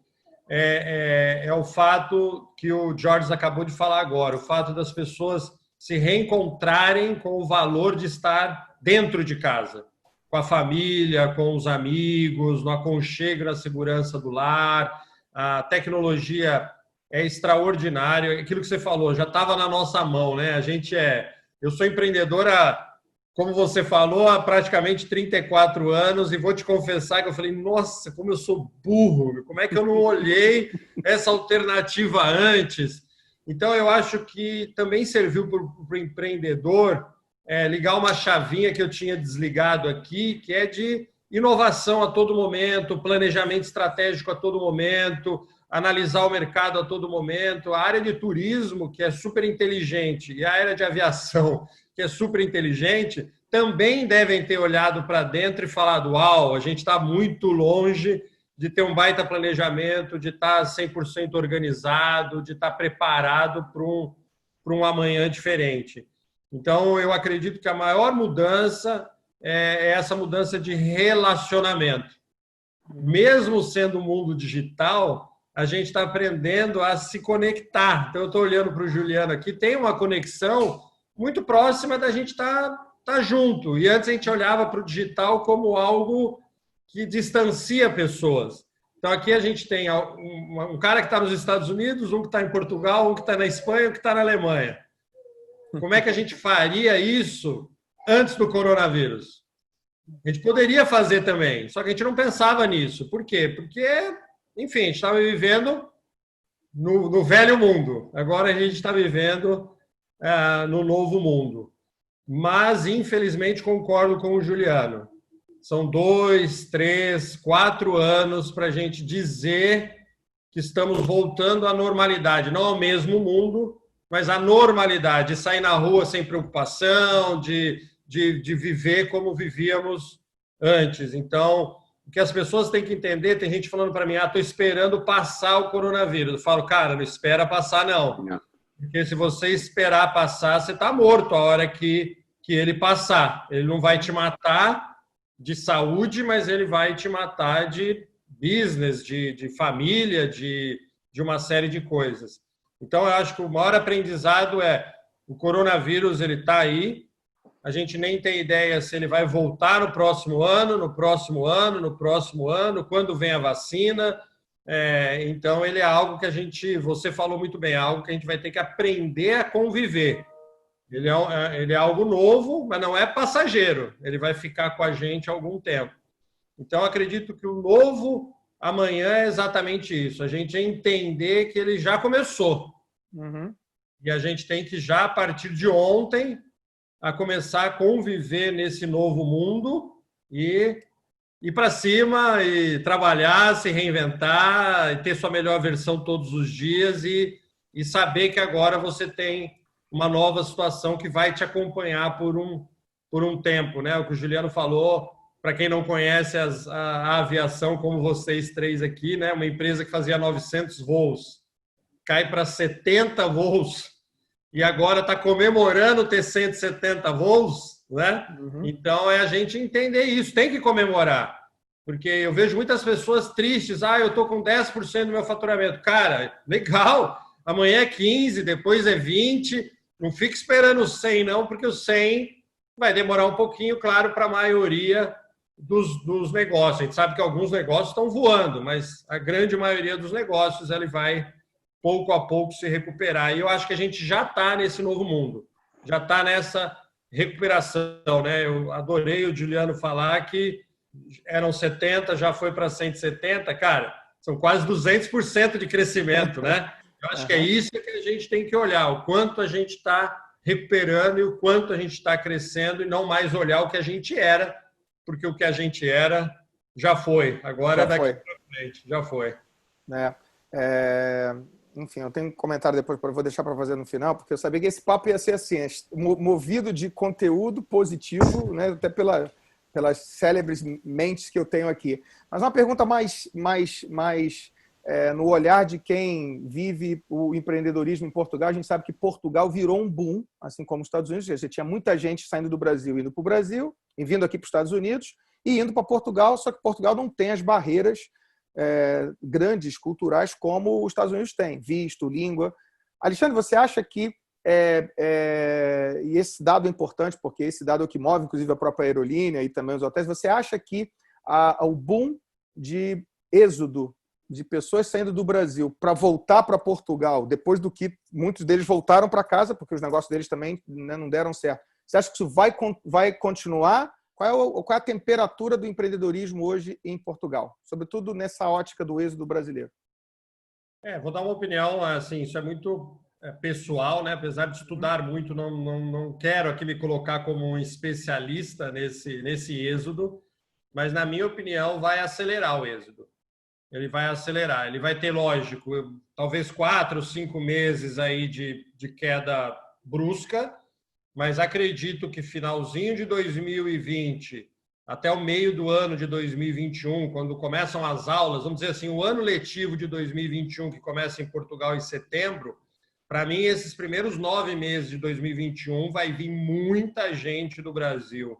é o fato que o George acabou de falar agora, o fato das pessoas se reencontrarem com o valor de estar dentro de casa, com a família, com os amigos, no aconchego, na segurança do lar. A tecnologia é extraordinária. Aquilo que você falou, já estava na nossa mão, né? Eu sou empreendedora, como você falou, há praticamente 34 anos, e vou te confessar que eu falei, nossa, como eu sou burro, como é que eu não olhei essa alternativa antes? Então, eu acho que também serviu para o empreendedor ligar uma chavinha que eu tinha desligado aqui, que é de inovação a todo momento, planejamento estratégico a todo momento, analisar o mercado a todo momento. A área de turismo, que é super inteligente, e a área de aviação, que é super inteligente, também devem ter olhado para dentro e falado: uau, a gente está muito longe de ter um baita planejamento, de estar 100% organizado, de estar preparado para um amanhã diferente. Então, eu acredito que a maior mudança é essa mudança de relacionamento. Mesmo sendo um mundo digital, a gente está aprendendo a se conectar. Então, eu estou olhando para o Giuliano aqui, tem uma conexão muito próxima da gente estar junto. E antes a gente olhava para o digital como algo que distancia pessoas. Então, aqui a gente tem um cara que está nos Estados Unidos, um que está em Portugal, um que está na Espanha, um que está na Alemanha. Como é que a gente faria isso antes do coronavírus? A gente poderia fazer também, só que a gente não pensava nisso. Por quê? Porque, enfim, a gente estava vivendo no velho mundo. Agora a gente está vivendo no novo mundo. Mas, infelizmente, concordo com o Giuliano. são 2, 3, 4 anos para a gente dizer que estamos voltando à normalidade, não ao mesmo mundo, mas à normalidade, de sair na rua sem preocupação, de viver como vivíamos antes. Então, o que as pessoas têm que entender, tem gente falando para mim, estou esperando passar o coronavírus. Eu falo, cara, não espera passar, não. Porque se você esperar passar, você está morto a hora que ele passar. Ele não vai te matar de saúde, mas ele vai te matar de business, de família, de uma série de coisas. Então, eu acho que o maior aprendizado é o coronavírus, ele está aí. A gente nem tem ideia se ele vai voltar no próximo ano, no próximo ano, no próximo ano, quando vem a vacina. Então, ele é algo que você falou muito bem, é algo que a gente vai ter que aprender a conviver. Ele é algo novo, mas não é passageiro. Ele vai ficar com a gente algum tempo. Então, acredito que o novo amanhã é exatamente isso. A gente entender que ele já começou. Uhum. E a gente tem que já, a partir de ontem, a começar a conviver nesse novo mundo e ir para cima e trabalhar, se reinventar, e ter sua melhor versão todos os dias e saber que agora você tem uma nova situação que vai te acompanhar por um tempo, né? O que o Juliano falou, para quem não conhece a aviação como vocês três aqui, né? Uma empresa que fazia 900 voos, cai para 70 voos e agora está comemorando ter 170 voos, né? Uhum. Então, é a gente entender isso, tem que comemorar. Porque eu vejo muitas pessoas tristes, eu estou com 10% do meu faturamento. Cara, legal, amanhã é 15%, depois é 20%, não fique esperando o 100 não, porque o 100 vai demorar um pouquinho, claro, para a maioria dos negócios. A gente sabe que alguns negócios estão voando, mas a grande maioria dos negócios ele vai pouco a pouco se recuperar. E eu acho que a gente já está nesse novo mundo, já está nessa recuperação, né? Eu adorei o Juliano falar que eram 70, já foi para 170, cara, são quase 200% de crescimento, né? Eu acho que é isso que a gente tem que olhar, o quanto a gente está recuperando e o quanto a gente está crescendo e não mais olhar o que a gente era, porque o que a gente era já foi, agora já daqui para frente, já foi. Enfim, eu tenho um comentário depois, vou deixar para fazer no final, porque eu sabia que esse papo ia ser assim, movido de conteúdo positivo, né, até pelas célebres mentes que eu tenho aqui. Mas uma pergunta mais no olhar de quem vive o empreendedorismo em Portugal. A gente sabe que Portugal virou um boom, assim como os Estados Unidos. Você tinha muita gente saindo do Brasil, indo para o Brasil, e vindo aqui para os Estados Unidos, e indo para Portugal, só que Portugal não tem as barreiras grandes, culturais, como os Estados Unidos têm, visto, língua. Alexandre, você acha que, e esse dado é importante, porque esse dado é o que move, inclusive, a própria aerolínea e também os hotéis, você acha que o boom de êxodo de pessoas saindo do Brasil para voltar para Portugal, depois do que muitos deles voltaram para casa, porque os negócios deles também, né, não deram certo, você acha que isso vai continuar? Qual é a temperatura do empreendedorismo hoje em Portugal? Sobretudo nessa ótica do êxodo brasileiro. Vou dar uma opinião, assim, isso é muito pessoal, né? Apesar de estudar muito, não quero aqui me colocar como um especialista nesse êxodo, mas, na minha opinião, vai acelerar o êxodo. Ele vai acelerar. Ele vai ter, lógico, talvez 4 ou 5 meses aí de queda brusca, mas acredito que finalzinho de 2020 até o meio do ano de 2021, quando começam as aulas, vamos dizer assim, o ano letivo de 2021, que começa em Portugal em setembro, para mim, esses primeiros 9 meses de 2021 vai vir muita gente do Brasil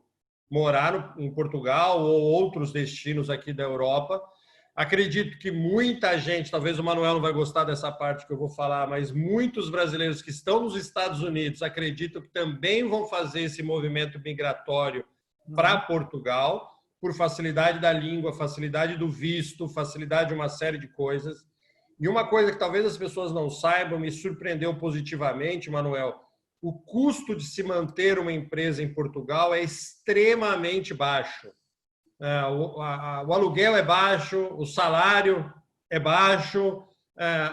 morar em Portugal ou outros destinos aqui da Europa. Acredito que muita gente, talvez o Manuel não vai gostar dessa parte que eu vou falar, mas muitos brasileiros que estão nos Estados Unidos acredito que também vão fazer esse movimento migratório para Portugal, por facilidade da língua, facilidade do visto, facilidade de uma série de coisas. E uma coisa que talvez as pessoas não saibam, me surpreendeu positivamente, Manuel, o custo de se manter uma empresa em Portugal é extremamente baixo. O aluguel é baixo, o salário é baixo,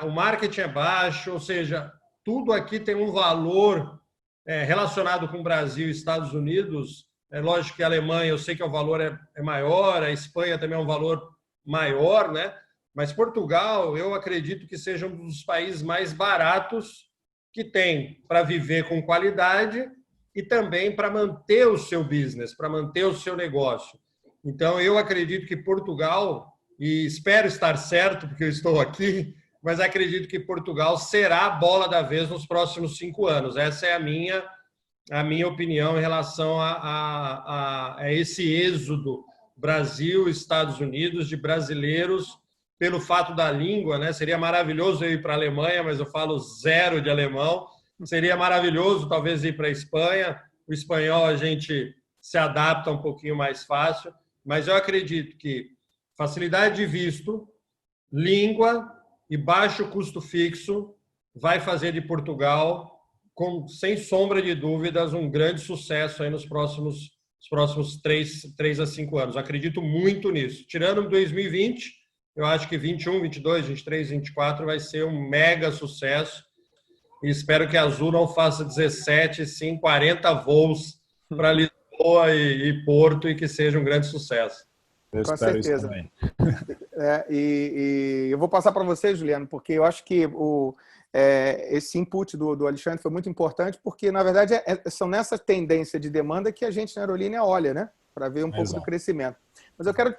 o marketing é baixo, ou seja, tudo aqui tem um valor relacionado com o Brasil e Estados Unidos É lógico que a Alemanha, eu sei que o valor é maior, a Espanha também é um valor maior, né? Mas Portugal, eu acredito que seja um dos países mais baratos que tem para viver com qualidade e também para manter o seu business, para manter o seu negócio. Então, eu acredito que Portugal, e espero estar certo, porque eu estou aqui, mas acredito que Portugal será a bola da vez nos próximos 5 anos. Essa é a minha opinião em relação a esse êxodo Brasil-Estados Unidos de brasileiros pelo fato da língua, né? Seria maravilhoso eu ir para a Alemanha, mas eu falo zero de alemão. Seria maravilhoso talvez ir para a Espanha. O espanhol a gente se adapta um pouquinho mais fácil, mas eu acredito que facilidade de visto, língua e baixo custo fixo vai fazer de Portugal, sem sombra de dúvidas, um grande sucesso aí nos próximos 3 a 5 anos. Acredito muito nisso. Tirando 2020, eu acho que 21, 22, 23, 24 vai ser um mega sucesso. E espero que a Azul não faça 17, sim, 40 voos para Lisboa e Porto e que seja um grande sucesso. Eu Com espero certeza. isso também. E eu vou passar para você, Juliano, porque eu acho que esse input do Alexandre foi muito importante, porque, na verdade, são nessa tendência de demanda que a gente na aerolínea olha, né? Para ver um pouco do crescimento. Mas eu quero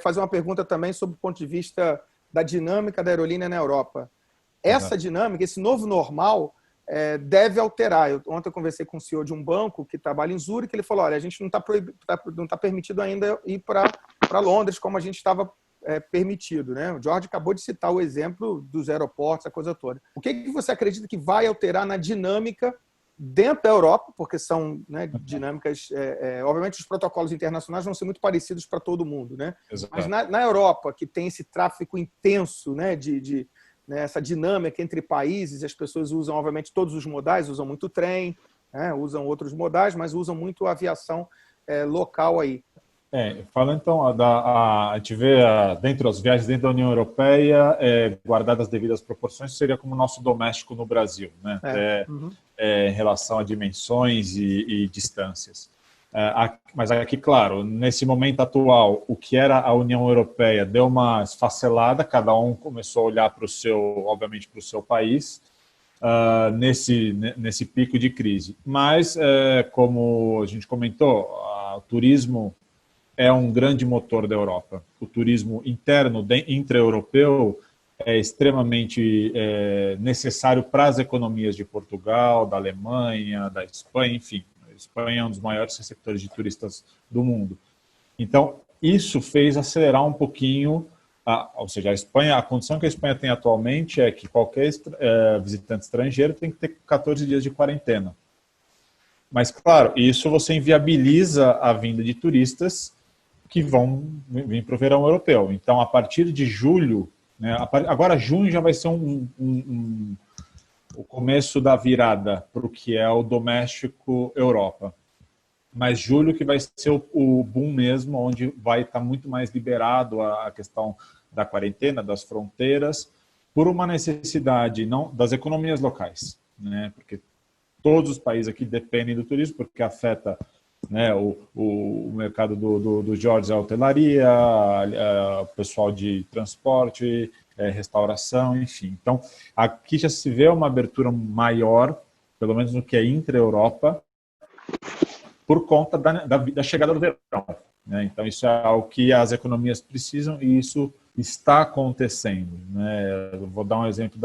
fazer uma pergunta também sobre o ponto de vista da dinâmica da aerolínea na Europa. Essa dinâmica, esse novo normal, deve alterar. Ontem eu conversei com o CEO de um banco que trabalha em Zurique, ele falou, olha, a gente não está permitido ainda ir para Londres como a gente estava permitido, né? O Jorge acabou de citar o exemplo dos aeroportos, a coisa toda. O que você acredita que vai alterar na dinâmica dentro da Europa, porque são, né, dinâmicas... obviamente, os protocolos internacionais vão ser muito parecidos para todo mundo, né? Exato. Mas na Europa, que tem esse tráfego intenso, né, né, essa dinâmica entre países, as pessoas usam, obviamente, todos os modais, usam muito trem, né, usam outros modais, mas usam muito a aviação local aí. Falando então, a gente vê dentro das viagens dentro da União Europeia, guardadas as devidas proporções, seria como o nosso doméstico no Brasil, né? Em relação a dimensões e distâncias. Mas aqui, claro, nesse momento atual, o que era a União Europeia deu uma esfacelada, cada um começou a olhar para o seu, obviamente, para o seu país, nesse pico de crise. Mas, como a gente comentou, o turismo é um grande motor da Europa. O turismo interno, intra-europeu, é extremamente necessário para as economias de Portugal, da Alemanha, da Espanha, enfim. A Espanha é um dos maiores receptores de turistas do mundo. Então, isso fez acelerar um pouquinho, ou seja, a condição que a Espanha tem atualmente é que qualquer visitante estrangeiro tem que ter 14 dias de quarentena. Mas, claro, isso você inviabiliza a vinda de turistas que vão vir para o verão europeu. Então, a partir de julho, né, agora junho já vai ser o começo da virada para o que é o doméstico Europa. Mas julho que vai ser o boom mesmo, onde vai estar muito mais liberado a questão da quarentena, das fronteiras, por uma necessidade não das economias locais, né? Porque todos os países aqui dependem do turismo, porque afeta, né, o mercado do Jorge, a hotelaria, o pessoal de transporte, restauração, enfim. Então, aqui já se vê uma abertura maior, pelo menos no que é intra-Europa, por conta da chegada do verão, né? Então, isso é algo que as economias precisam e isso está acontecendo, né? Eu vou dar um exemplo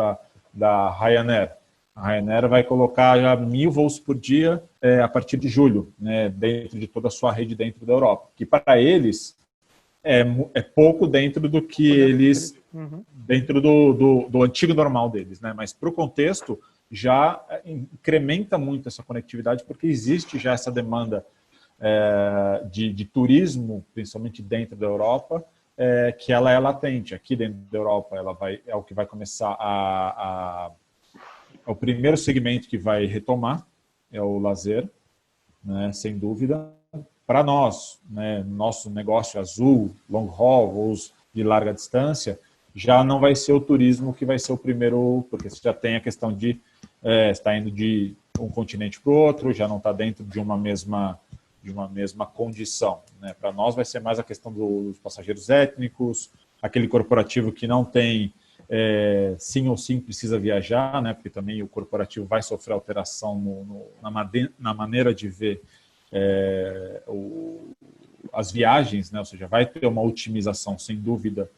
da Ryanair. A Ryanair vai colocar já 1.000 voos por dia a partir de julho, né, dentro de toda a sua rede dentro da Europa, que para eles é pouco dentro do que eles, dentro do antigo normal deles, né? Mas para o contexto já incrementa muito essa conectividade, porque existe já essa demanda de turismo, principalmente dentro da Europa, que ela é latente. Aqui dentro da Europa é o que vai começar o primeiro segmento que vai retomar, é o lazer, né, sem dúvida. Para nós, né, nosso negócio Azul, long haul, voos de larga distância, já não vai ser o turismo que vai ser o primeiro, porque você já tem a questão de está indo de um continente para o outro, já não está dentro de uma mesma mesma condição, né? Para nós vai ser mais a questão dos passageiros étnicos, aquele corporativo que não tem sim ou sim precisa viajar, né? Porque também o corporativo vai sofrer alteração na maneira de ver as viagens, né? Ou seja, vai ter uma otimização, sem dúvida,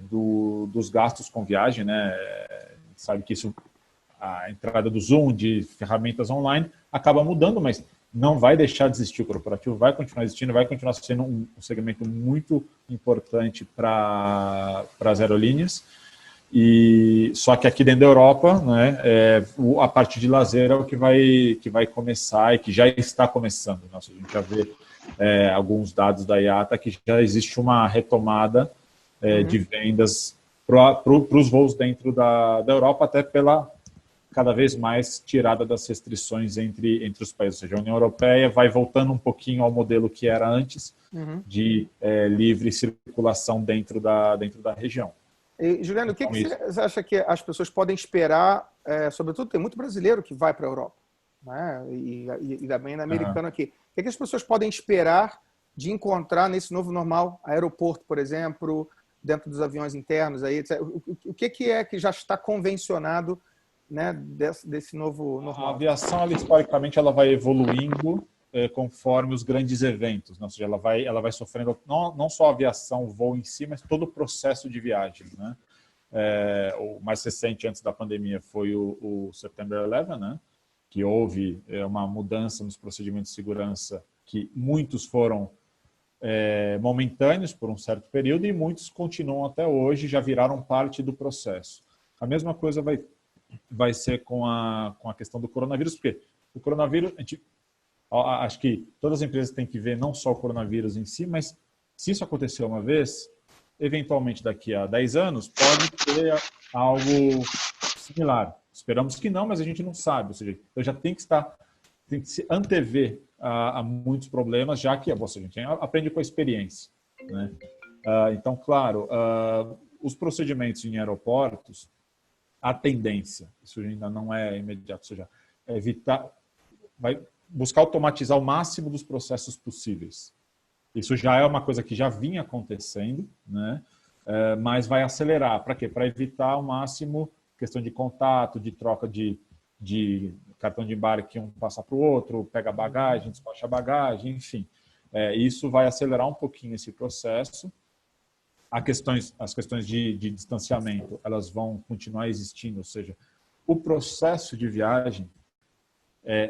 dos gastos com viagem, né? Sabe que isso, a entrada do Zoom, de ferramentas online, acaba mudando, mas não vai deixar de existir. O corporativo vai continuar existindo, vai continuar sendo um segmento muito importante para as aerolíneas. E só que aqui dentro da Europa, né, a parte de lazer é o que vai começar e que já está começando. Nossa, a gente já vê alguns dados da IATA que já existe uma retomada de vendas para os voos dentro da Europa, até pela cada vez mais tirada das restrições entre os países. Ou seja, a União Europeia vai voltando um pouquinho ao modelo que era antes, de livre circulação dentro da região. E, Juliano, então, o que você acha que as pessoas podem esperar, sobretudo tem muito brasileiro que vai para a Europa, né? E também americano aqui. O que as pessoas podem esperar de encontrar nesse novo normal, aeroporto, por exemplo, dentro dos aviões internos, aí, etc. O que é que já está convencionado, né, desse novo normal? A aviação, historicamente, ela vai evoluindo conforme os grandes eventos, né? Ou seja, ela vai sofrendo não só a aviação, o voo em si, mas todo o processo de viagem, né? O mais recente, antes da pandemia, foi o September 11, né? Que houve uma mudança nos procedimentos de segurança, que muitos foram momentâneos por um certo período e muitos continuam até hoje, já viraram parte do processo. A mesma coisa vai ser com a questão do coronavírus, porque o coronavírus, acho que todas as empresas têm que ver não só o coronavírus em si, mas se isso acontecer uma vez, eventualmente daqui a 10 anos, pode ter algo similar. Esperamos que não, mas a gente não sabe. Ou seja, então já tem que se antever a muitos problemas, já que a gente aprende com a experiência, né? Então, claro, os procedimentos em aeroportos, a tendência, isso ainda não é imediato, ou seja, vai buscar automatizar o máximo dos processos possíveis. Isso já é uma coisa que já vinha acontecendo, né? Mas vai acelerar. Para quê? Para evitar ao máximo questão de contato, de troca de cartão de embarque, um passa para o outro, pega a bagagem, despacha a bagagem, enfim. Isso vai acelerar um pouquinho esse processo. As questões de distanciamento, elas vão continuar existindo, ou seja, o processo de viagem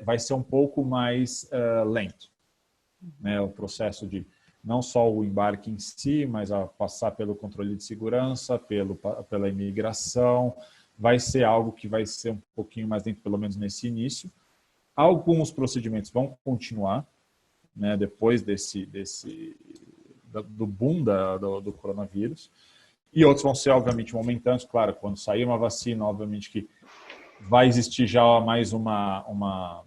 vai ser um pouco mais lento, né? O processo de não só o embarque em si, mas a passar pelo controle de segurança, pela imigração, vai ser algo que vai ser um pouquinho mais lento, pelo menos nesse início. Alguns procedimentos vão continuar, né, depois do boom do coronavírus, e outros vão ser, obviamente, momentâneos. Claro, quando sair uma vacina, obviamente que vai existir já mais uma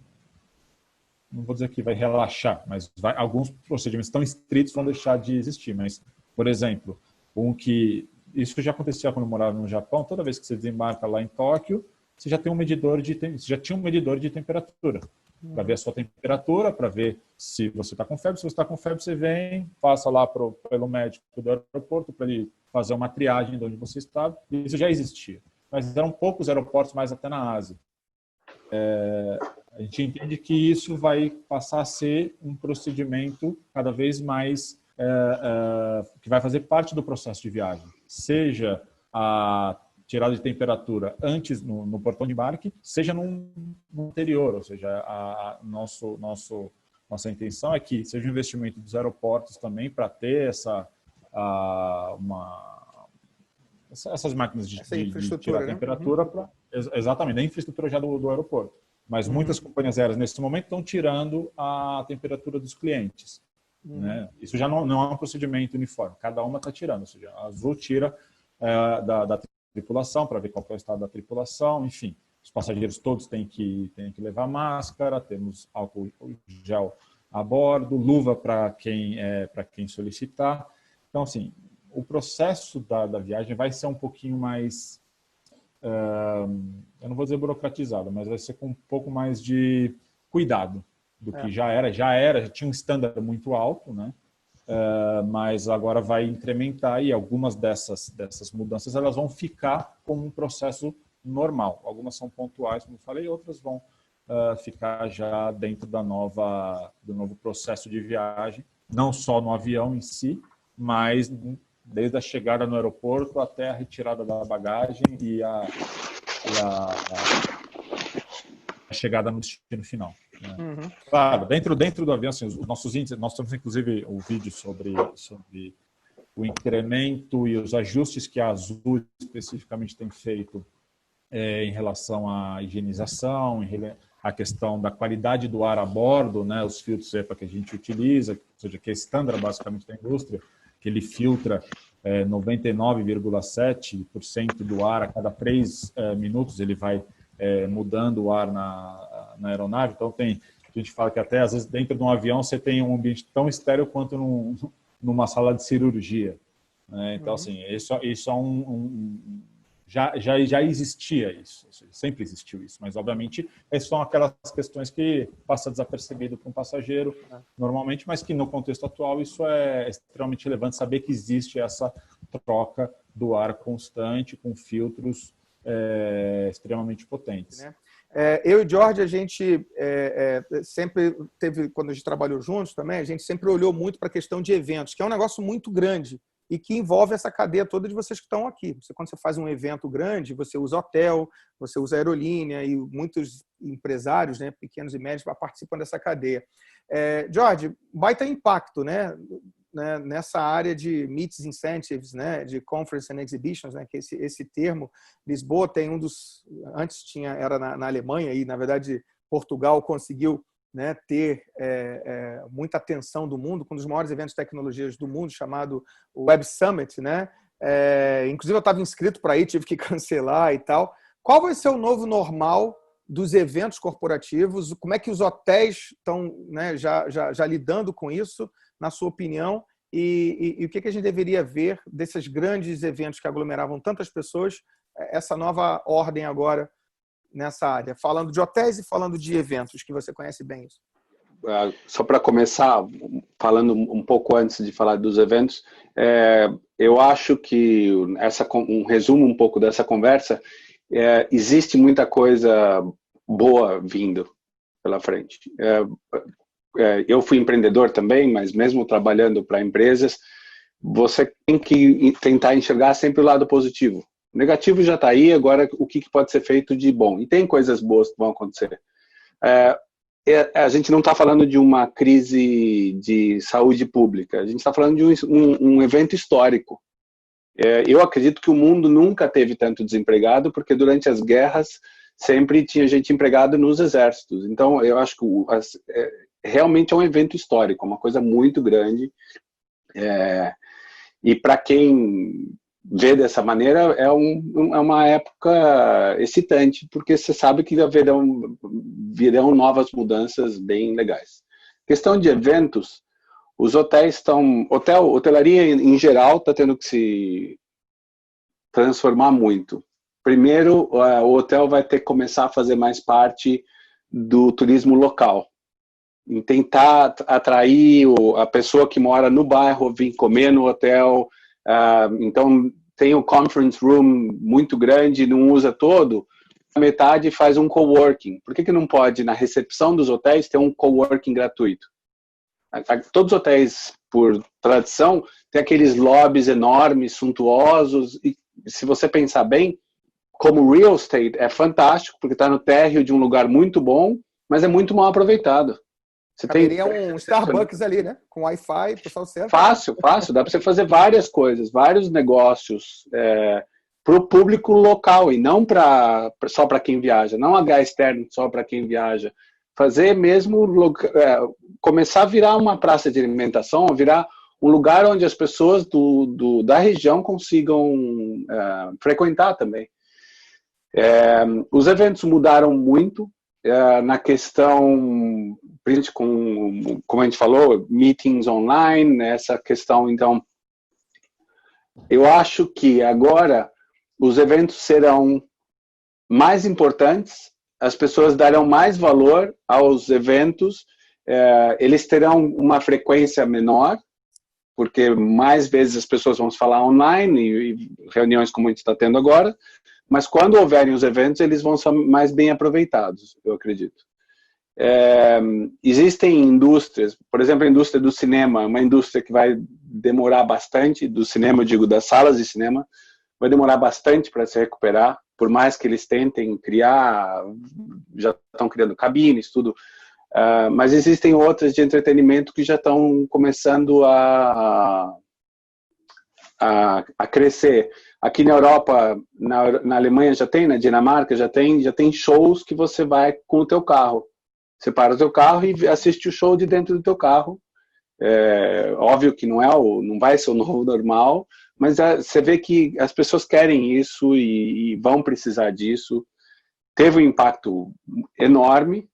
não vou dizer que vai relaxar, mas alguns procedimentos tão estritos vão deixar de existir. Mas, por exemplo, isso já acontecia quando eu morava no Japão. Toda vez que você desembarca lá em Tóquio, você já tinha um medidor de temperatura, para ver a sua temperatura, para ver se você está com febre. Se você está com febre, você vem, passa lá pelo médico do aeroporto para ele fazer uma triagem de onde você estava. Isso já existia, mas eram poucos aeroportos, mais até na Ásia. A gente entende que isso vai passar a ser um procedimento cada vez mais que vai fazer parte do processo de viagem, seja a tirada de temperatura antes no portão de embarque, seja no anterior, ou seja, nossa intenção é que seja um investimento dos aeroportos também para ter essas máquinas de tirar a temperatura, exatamente, a infraestrutura já do aeroporto. Mas muitas companhias aéreas, nesse momento, estão tirando a temperatura dos clientes. Né? Isso já não é um procedimento uniforme. Cada uma está tirando. Ou seja, a Azul tira da tripulação para ver qual é o estado da tripulação. Enfim, os passageiros todos têm que levar máscara, temos álcool gel a bordo, luva para quem solicitar. Então, assim, o processo da viagem vai ser um pouquinho mais... eu não vou dizer burocratizado, mas vai ser com um pouco mais de cuidado, do que já tinha um standard muito alto, né? Mas agora vai incrementar, e algumas dessas mudanças elas vão ficar como um processo normal. Algumas são pontuais, como eu falei, outras vão ficar já dentro do novo processo de viagem, não só no avião em si, mas desde a chegada no aeroporto até a retirada da bagagem e a chegada no destino final. Né? Uhum. Claro, dentro do avião, assim, os nossos índices, nós temos inclusive um vídeo sobre o incremento e os ajustes que a Azul especificamente tem feito em relação à higienização, a questão da qualidade do ar a bordo, né, os filtros EPA que a gente utiliza, ou seja, que é estándar basicamente da indústria, que ele filtra 99,7% do ar a cada 3 minutos, ele vai mudando o ar na aeronave. Então, a gente fala que até, às vezes, dentro de um avião, você tem um ambiente tão estéril quanto numa sala de cirurgia. Né? Então, assim, isso é já existia isso, sempre existiu isso, mas, obviamente, essas são aquelas questões que passa desapercebido para um passageiro, normalmente, mas que, no contexto atual, isso é extremamente relevante, saber que existe essa troca do ar constante com filtros extremamente potentes. Né? Eu e Jorge, a gente sempre teve, quando a gente trabalhou juntos também, a gente sempre olhou muito para a questão de eventos, que é um negócio muito grande e que envolve essa cadeia toda de vocês que estão aqui. Quando você faz um evento grande, você usa hotel, você usa aerolínea e muitos empresários, né, pequenos e médios, participam dessa cadeia. Jorge, baita impacto, né, nessa área de meets incentives, né, de conference and exhibitions, né, que esse termo, Lisboa tem antes era na Alemanha e, na verdade, Portugal conseguiu, né, ter muita atenção do mundo, com um dos maiores eventos de tecnologias do mundo, chamado Web Summit, né? Inclusive eu estava inscrito para ir, tive que cancelar e tal. Qual vai ser o novo normal dos eventos corporativos? Como é que os hotéis estão, né, já lidando com isso, na sua opinião? E o que a gente deveria ver desses grandes eventos que aglomeravam tantas pessoas, essa nova ordem agora nessa área, falando de hotéis e falando de eventos, que você conhece bem isso? Só para começar, falando um pouco antes de falar dos eventos, eu acho que um resumo um pouco dessa conversa, existe muita coisa boa vindo pela frente. Eu fui empreendedor também, mas mesmo trabalhando para empresas, você tem que tentar enxergar sempre o lado positivo. O negativo já está aí, agora o que pode ser feito de bom? E tem coisas boas que vão acontecer. A gente não está falando de uma crise de saúde pública, a gente está falando de um evento histórico. Eu acredito que o mundo nunca teve tanto desempregado, porque durante as guerras sempre tinha gente empregada nos exércitos. Então, eu acho que realmente é um evento histórico, uma coisa muito grande. E para quem vê dessa maneira, é uma época excitante, porque você sabe que virão novas mudanças bem legais. Questão de eventos, os hotéis hotelaria em geral está tendo que se transformar muito. Primeiro, o hotel vai ter que começar a fazer mais parte do turismo local, em tentar atrair a pessoa que mora no bairro, vir comer no hotel. Então, tem o conference room muito grande, não usa todo, a metade faz um coworking. Por que não pode, na recepção dos hotéis, ter um coworking gratuito? Todos os hotéis, por tradição, tem aqueles lobbies enormes, suntuosos, e se você pensar bem, como real estate, é fantástico, porque está no térreo de um lugar muito bom, mas é muito mal aproveitado. Caberia um Starbucks ali, né? Com Wi-Fi, pessoal certo. Fácil. Dá para você fazer várias coisas, vários negócios para o público local e não só para quem viaja, não H externo só para quem viaja. Fazer mesmo, começar a virar uma praça de alimentação, virar um lugar onde as pessoas da região consigam frequentar também. Os eventos mudaram muito. Na questão, como a gente falou, meetings online, essa questão, então, eu acho que agora os eventos serão mais importantes, as pessoas darão mais valor aos eventos eles terão uma frequência menor, porque mais vezes as pessoas vão se falar online, e reuniões como a gente está tendo agora, mas quando houverem os eventos, eles vão ser mais bem aproveitados, eu acredito. Existem indústrias, por exemplo, a indústria do cinema, uma indústria que vai demorar bastante, do cinema, eu digo, das salas de cinema, vai demorar bastante para se recuperar, por mais que eles tentem criar, já estão criando cabines, tudo, mas existem outras de entretenimento que já estão começando a crescer. Aqui na Europa, na Alemanha já tem, na Dinamarca já tem shows que você vai com o teu carro. Você para o teu carro e assiste o show de dentro do teu carro. Óbvio que não vai ser o novo normal, mas você vê que as pessoas querem isso e vão precisar disso. Teve um impacto enorme.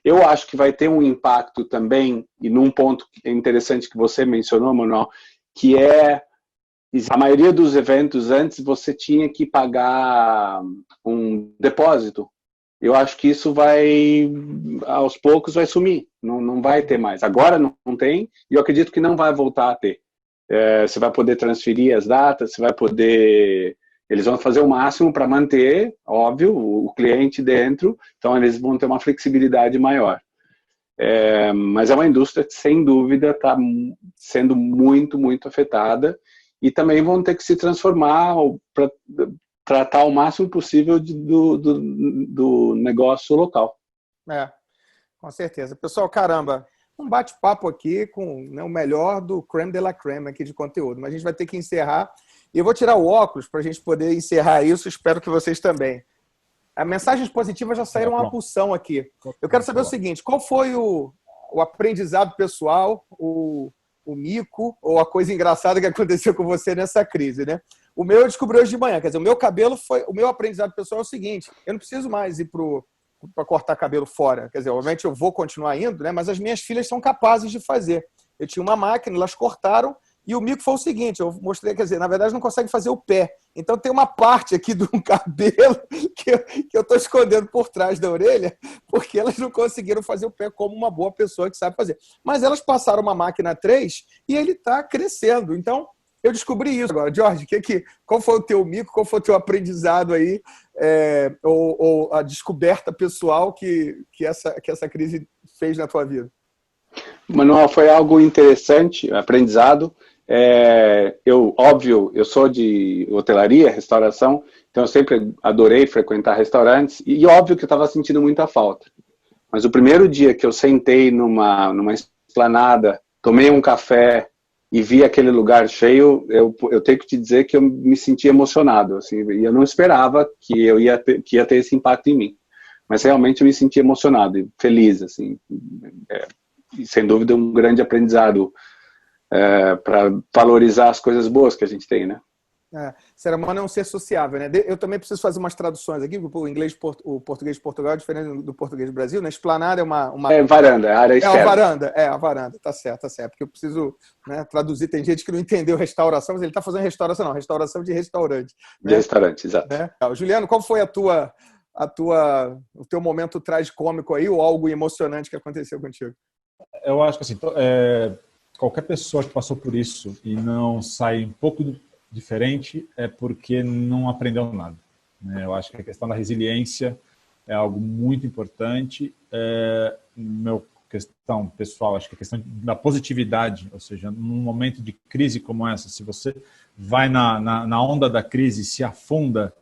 Eu acho que vai ter um impacto também, e num ponto interessante que você mencionou, Manuel, que a maioria dos eventos antes você tinha que pagar um depósito. Eu acho que isso aos poucos vai sumir, não vai ter mais. Agora não tem, e eu acredito que não vai voltar a ter. Você vai poder transferir as datas, eles vão fazer o máximo para manter, óbvio, o cliente dentro, então eles vão ter uma flexibilidade maior. Mas é uma indústria que, sem dúvida, está sendo muito, muito afetada, e também vão ter que se transformar para tratar o máximo possível do negócio local. Com certeza. Pessoal, caramba, um bate-papo aqui com, né, o melhor do creme de la creme aqui de conteúdo, mas a gente vai ter que encerrar. E eu vou tirar o óculos para a gente poder encerrar isso, espero que vocês também. As mensagens positivas já saíram uma porção aqui. Eu quero saber o seguinte, qual foi o aprendizado pessoal, o mico, ou a coisa engraçada que aconteceu com você nessa crise, né? O meu eu descobri hoje de manhã, quer dizer, o meu aprendizado pessoal é o seguinte, eu não preciso mais ir para cortar cabelo fora, quer dizer, obviamente eu vou continuar indo, né? Mas as minhas filhas são capazes de fazer. Eu tinha uma máquina, elas cortaram, e o mico foi o seguinte, eu mostrei, quer dizer, na verdade não consegue fazer o pé. Então tem uma parte aqui do cabelo que eu estou escondendo por trás da orelha, porque elas não conseguiram fazer o pé como uma boa pessoa que sabe fazer. Mas elas passaram uma máquina 3 e ele está crescendo. Então, eu descobri isso agora. Jorge, qual foi o teu mico, qual foi o teu aprendizado aí, ou a descoberta pessoal que essa crise fez na tua vida? Manuel, foi algo interessante, aprendizado. Eu sou de hotelaria, restauração, então eu sempre adorei frequentar restaurantes, e óbvio que eu estava sentindo muita falta. Mas o primeiro dia que eu sentei numa esplanada, tomei um café e vi aquele lugar cheio, eu tenho que te dizer que eu me senti emocionado, assim, e eu não esperava que que ia ter esse impacto em mim. Mas realmente eu me senti emocionado e feliz, assim, e sem dúvida um grande aprendizado para valorizar as coisas boas que a gente tem, né? Ser humano é um ser sociável, né? Eu também preciso fazer umas traduções aqui, porque o português de Portugal é diferente do português do Brasil, né? Esplanada é uma... varanda, é área externa. A varanda, tá certo, porque eu preciso, né, traduzir, tem gente que não entendeu restauração, mas ele está fazendo restauração, não, restauração de restaurante. Né? De restaurante, exato. Né? Juliano, qual foi o teu momento tragicômico aí, ou algo emocionante que aconteceu contigo? Eu acho que assim, qualquer pessoa que passou por isso e não sai um pouco diferente é porque não aprendeu nada, né? Eu acho que a questão da resiliência é algo muito importante. Meu questão pessoal, acho que a questão da positividade, ou seja, num momento de crise como essa, se você vai na onda da crise, se afunda,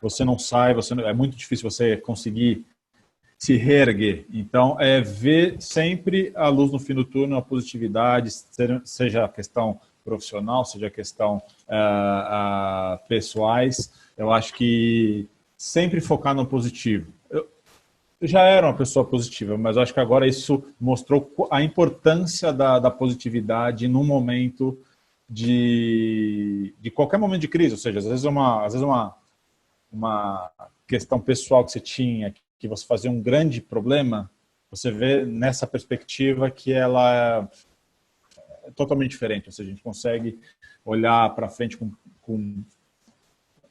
você não sai, é muito difícil você conseguir se reerguer. Então, ver sempre a luz no fim do túnel, a positividade, seja a questão profissional, seja a questão pessoais. Eu acho que sempre focar no positivo. Eu já era uma pessoa positiva, mas eu acho que agora isso mostrou a importância da positividade num momento de qualquer momento de crise. Ou seja, às vezes uma questão pessoal que você tinha, que você fazia um grande problema, você vê nessa perspectiva que ela é totalmente diferente. Ou seja, a gente consegue olhar para frente com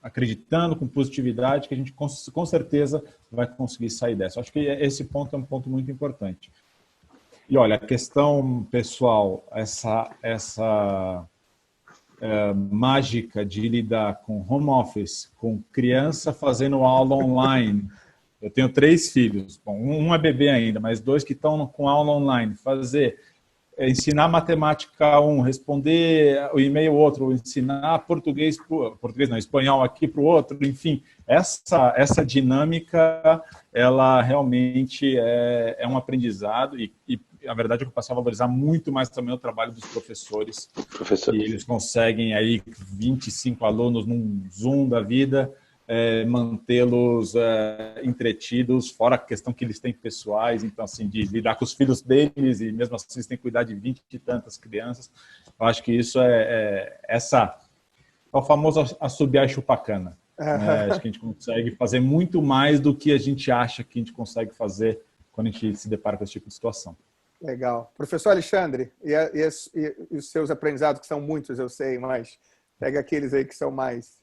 acreditando com positividade que a gente com certeza vai conseguir sair dessa. Acho que esse ponto é um ponto muito importante. E olha, a questão pessoal, essa mágica de lidar com home office, com criança fazendo aula online. Eu tenho 3 filhos, bom, um é bebê ainda, mas 2 que estão com aula online. Ensinar matemática a um, responder o e-mail outro, ensinar português não, espanhol aqui para o outro, enfim, essa dinâmica, ela realmente é um aprendizado e a verdade é que eu passei a valorizar muito mais também o trabalho dos professores. E eles conseguem aí 25 alunos num Zoom da vida, mantê-los entretidos, fora a questão que eles têm pessoais, então assim, de lidar com os filhos deles e mesmo assim eles têm que cuidar de 20 e tantas crianças. Eu acho que isso é o famoso assobiar e chupacana. Né? Acho que a gente consegue fazer muito mais do que a gente acha que a gente consegue fazer quando a gente se depara com esse tipo de situação. Legal. Professor Alexandre, e os seus aprendizados, que são muitos, eu sei, mas pega aqueles aí que são mais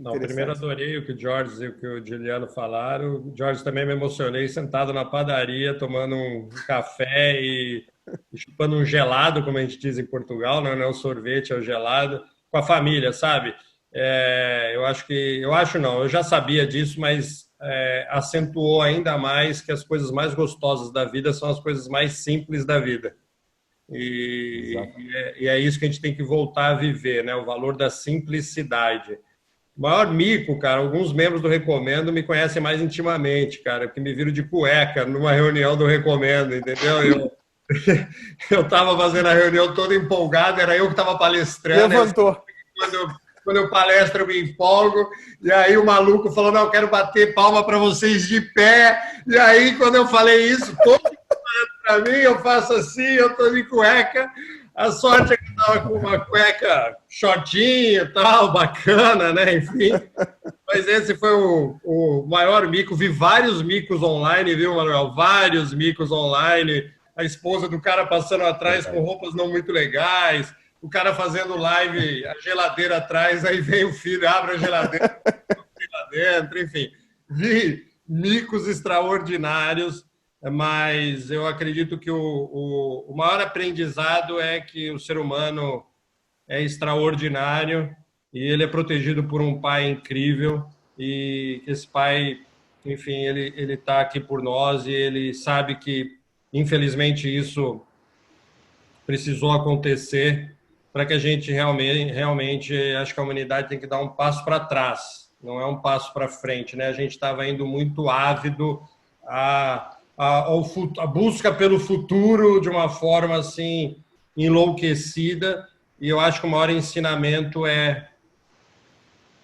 primeiro adorei o que o Jorge e o que o Juliano falaram. O Jorge também me emocionei, sentado na padaria, tomando um café e chupando um gelado, como a gente diz em Portugal, não é o sorvete, é o gelado, com a família, sabe? Eu já sabia disso, mas acentuou ainda mais que as coisas mais gostosas da vida são as coisas mais simples da vida. E é isso que a gente tem que voltar a viver, né? O valor da simplicidade. O maior mico, cara, alguns membros do Recomendo me conhecem mais intimamente, cara, porque me viram de cueca numa reunião do Recomendo, entendeu? Eu estava fazendo a reunião toda empolgado, era eu que estava palestrando. Levantou. Quando eu palestro, eu me empolgo, e aí o maluco falou, não, eu quero bater palma para vocês de pé, e aí quando eu falei isso, todo mundo olhando para mim, eu faço assim, eu estou de cueca. A sorte é que eu estava com uma cueca shortinho e tal, bacana, né? Enfim. Mas esse foi o maior mico. Vi vários micos online, viu, Manuel? Vários micos online. A esposa do cara passando atrás com roupas não muito legais. O cara fazendo live, a geladeira atrás, aí vem o filho, abre a geladeira, lá dentro, enfim. Vi micos extraordinários. Mas eu acredito que o maior aprendizado é que o ser humano é extraordinário e ele é protegido por um pai incrível e que esse pai, enfim, ele está aqui por nós e ele sabe que, infelizmente, isso precisou acontecer para que a gente realmente, acho que a humanidade tem que dar um passo para trás, não é um passo para frente, né? A gente estava indo muito ávido a busca pelo futuro de uma forma assim enlouquecida, e eu acho que o maior ensinamento é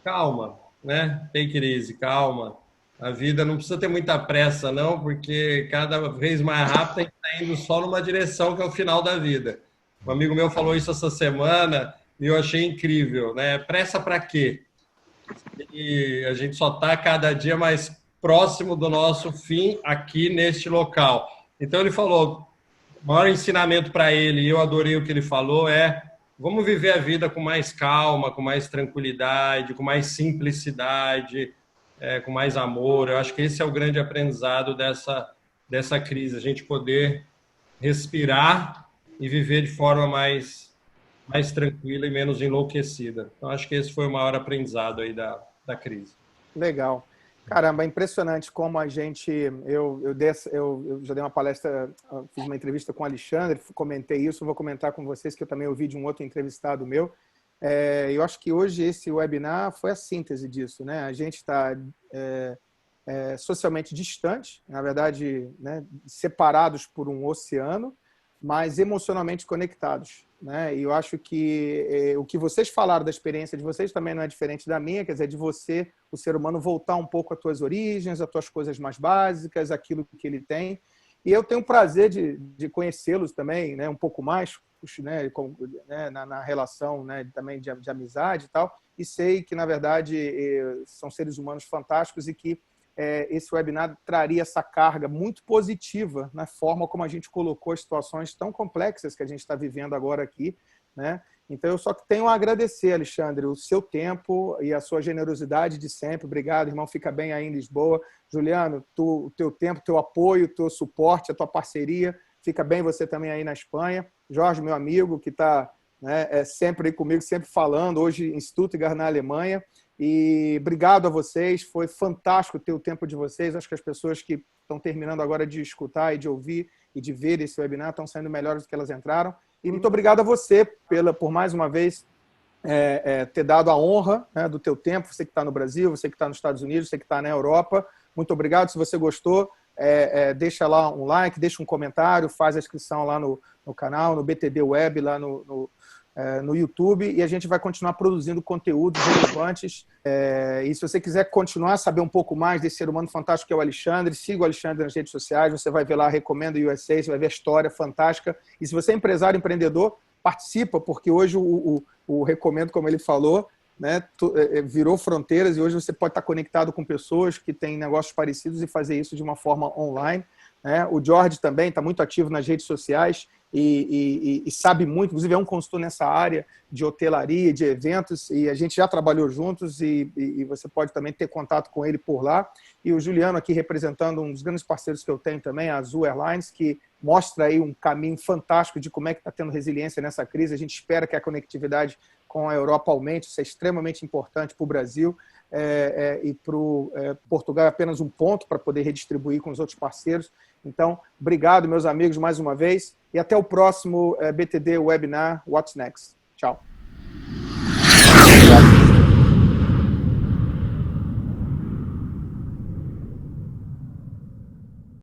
calma, né? Take it easy, calma. A vida não precisa ter muita pressa, não, porque cada vez mais rápido a gente está indo só numa direção que é o final da vida. Um amigo meu falou isso essa semana e eu achei incrível, né? Pressa para quê? E a gente só está cada dia mais próximo do nosso fim aqui neste local. Então ele falou, o maior ensinamento para ele, e eu adorei o que ele falou, vamos viver a vida com mais calma, com mais tranquilidade, com mais simplicidade, com mais amor. Eu acho que esse é o grande aprendizado dessa crise, a gente poder respirar e viver de forma mais tranquila e menos enlouquecida. Então acho que esse foi o maior aprendizado aí da crise. Legal. Caramba, impressionante como a gente... Eu já dei uma palestra, fiz uma entrevista com o Alexandre, comentei isso, vou comentar com vocês, que eu também ouvi de um outro entrevistado meu. Eu acho que hoje esse webinar foi a síntese disso, né? A gente está socialmente distante, na verdade, né, separados por um oceano, mas emocionalmente conectados, né? E eu acho que o que vocês falaram da experiência de vocês também não é diferente da minha, quer dizer, de você, o ser humano, voltar um pouco às tuas origens, às tuas coisas mais básicas, aquilo que ele tem. E eu tenho o prazer de conhecê-los também, né, um pouco mais, né, na relação, né, também de amizade e tal, e sei que, na verdade, são seres humanos fantásticos e que esse webinar traria essa carga muito positiva na forma como a gente colocou as situações tão complexas que a gente está vivendo agora aqui, né? Então, eu só tenho a agradecer, Alexandre, o seu tempo e a sua generosidade de sempre. Obrigado, irmão. Fica bem aí em Lisboa. Juliano, o teu tempo, teu apoio, teu suporte, a tua parceria. Fica bem você também aí na Espanha. Jorge, meu amigo, que está, né, sempre aí comigo, sempre falando, hoje em Stuttgart, na Alemanha. E obrigado a vocês. Foi fantástico ter o tempo de vocês. Acho que as pessoas que estão terminando agora de escutar e de ouvir e de ver esse webinar estão saindo melhores do que elas entraram. E muito obrigado a você por mais uma vez ter dado a honra, né, do teu tempo, você que está no Brasil, você que está nos Estados Unidos, você que está na Europa. Muito obrigado. Se você gostou, deixa lá um like, deixa um comentário, faz a inscrição lá no canal, no BTD Web, lá no YouTube, e a gente vai continuar produzindo conteúdos relevantes. E se você quiser continuar a saber um pouco mais desse ser humano fantástico que é o Alexandre, siga o Alexandre nas redes sociais, você vai ver lá, Recomenda USA, você vai ver a história fantástica. E se você é empresário, empreendedor, participa, porque hoje o Recomendo, como ele falou, né, virou fronteiras, e hoje você pode estar conectado com pessoas que têm negócios parecidos e fazer isso de uma forma online. Né? O Jorge também está muito ativo nas redes sociais e sabe muito, inclusive é um consultor nessa área de hotelaria, de eventos, e a gente já trabalhou juntos e você pode também ter contato com ele por lá. E o Juliano aqui representando um dos grandes parceiros que eu tenho também, a Azul Airlines, que mostra aí um caminho fantástico de como é que está tendo resiliência nessa crise. A gente espera que a conectividade com a Europa aumente, isso é extremamente importante para o Brasil, e para o Portugal é apenas um ponto para poder redistribuir com os outros parceiros. Então, obrigado, meus amigos, mais uma vez, e até o próximo BTD Webinar What's Next. Tchau.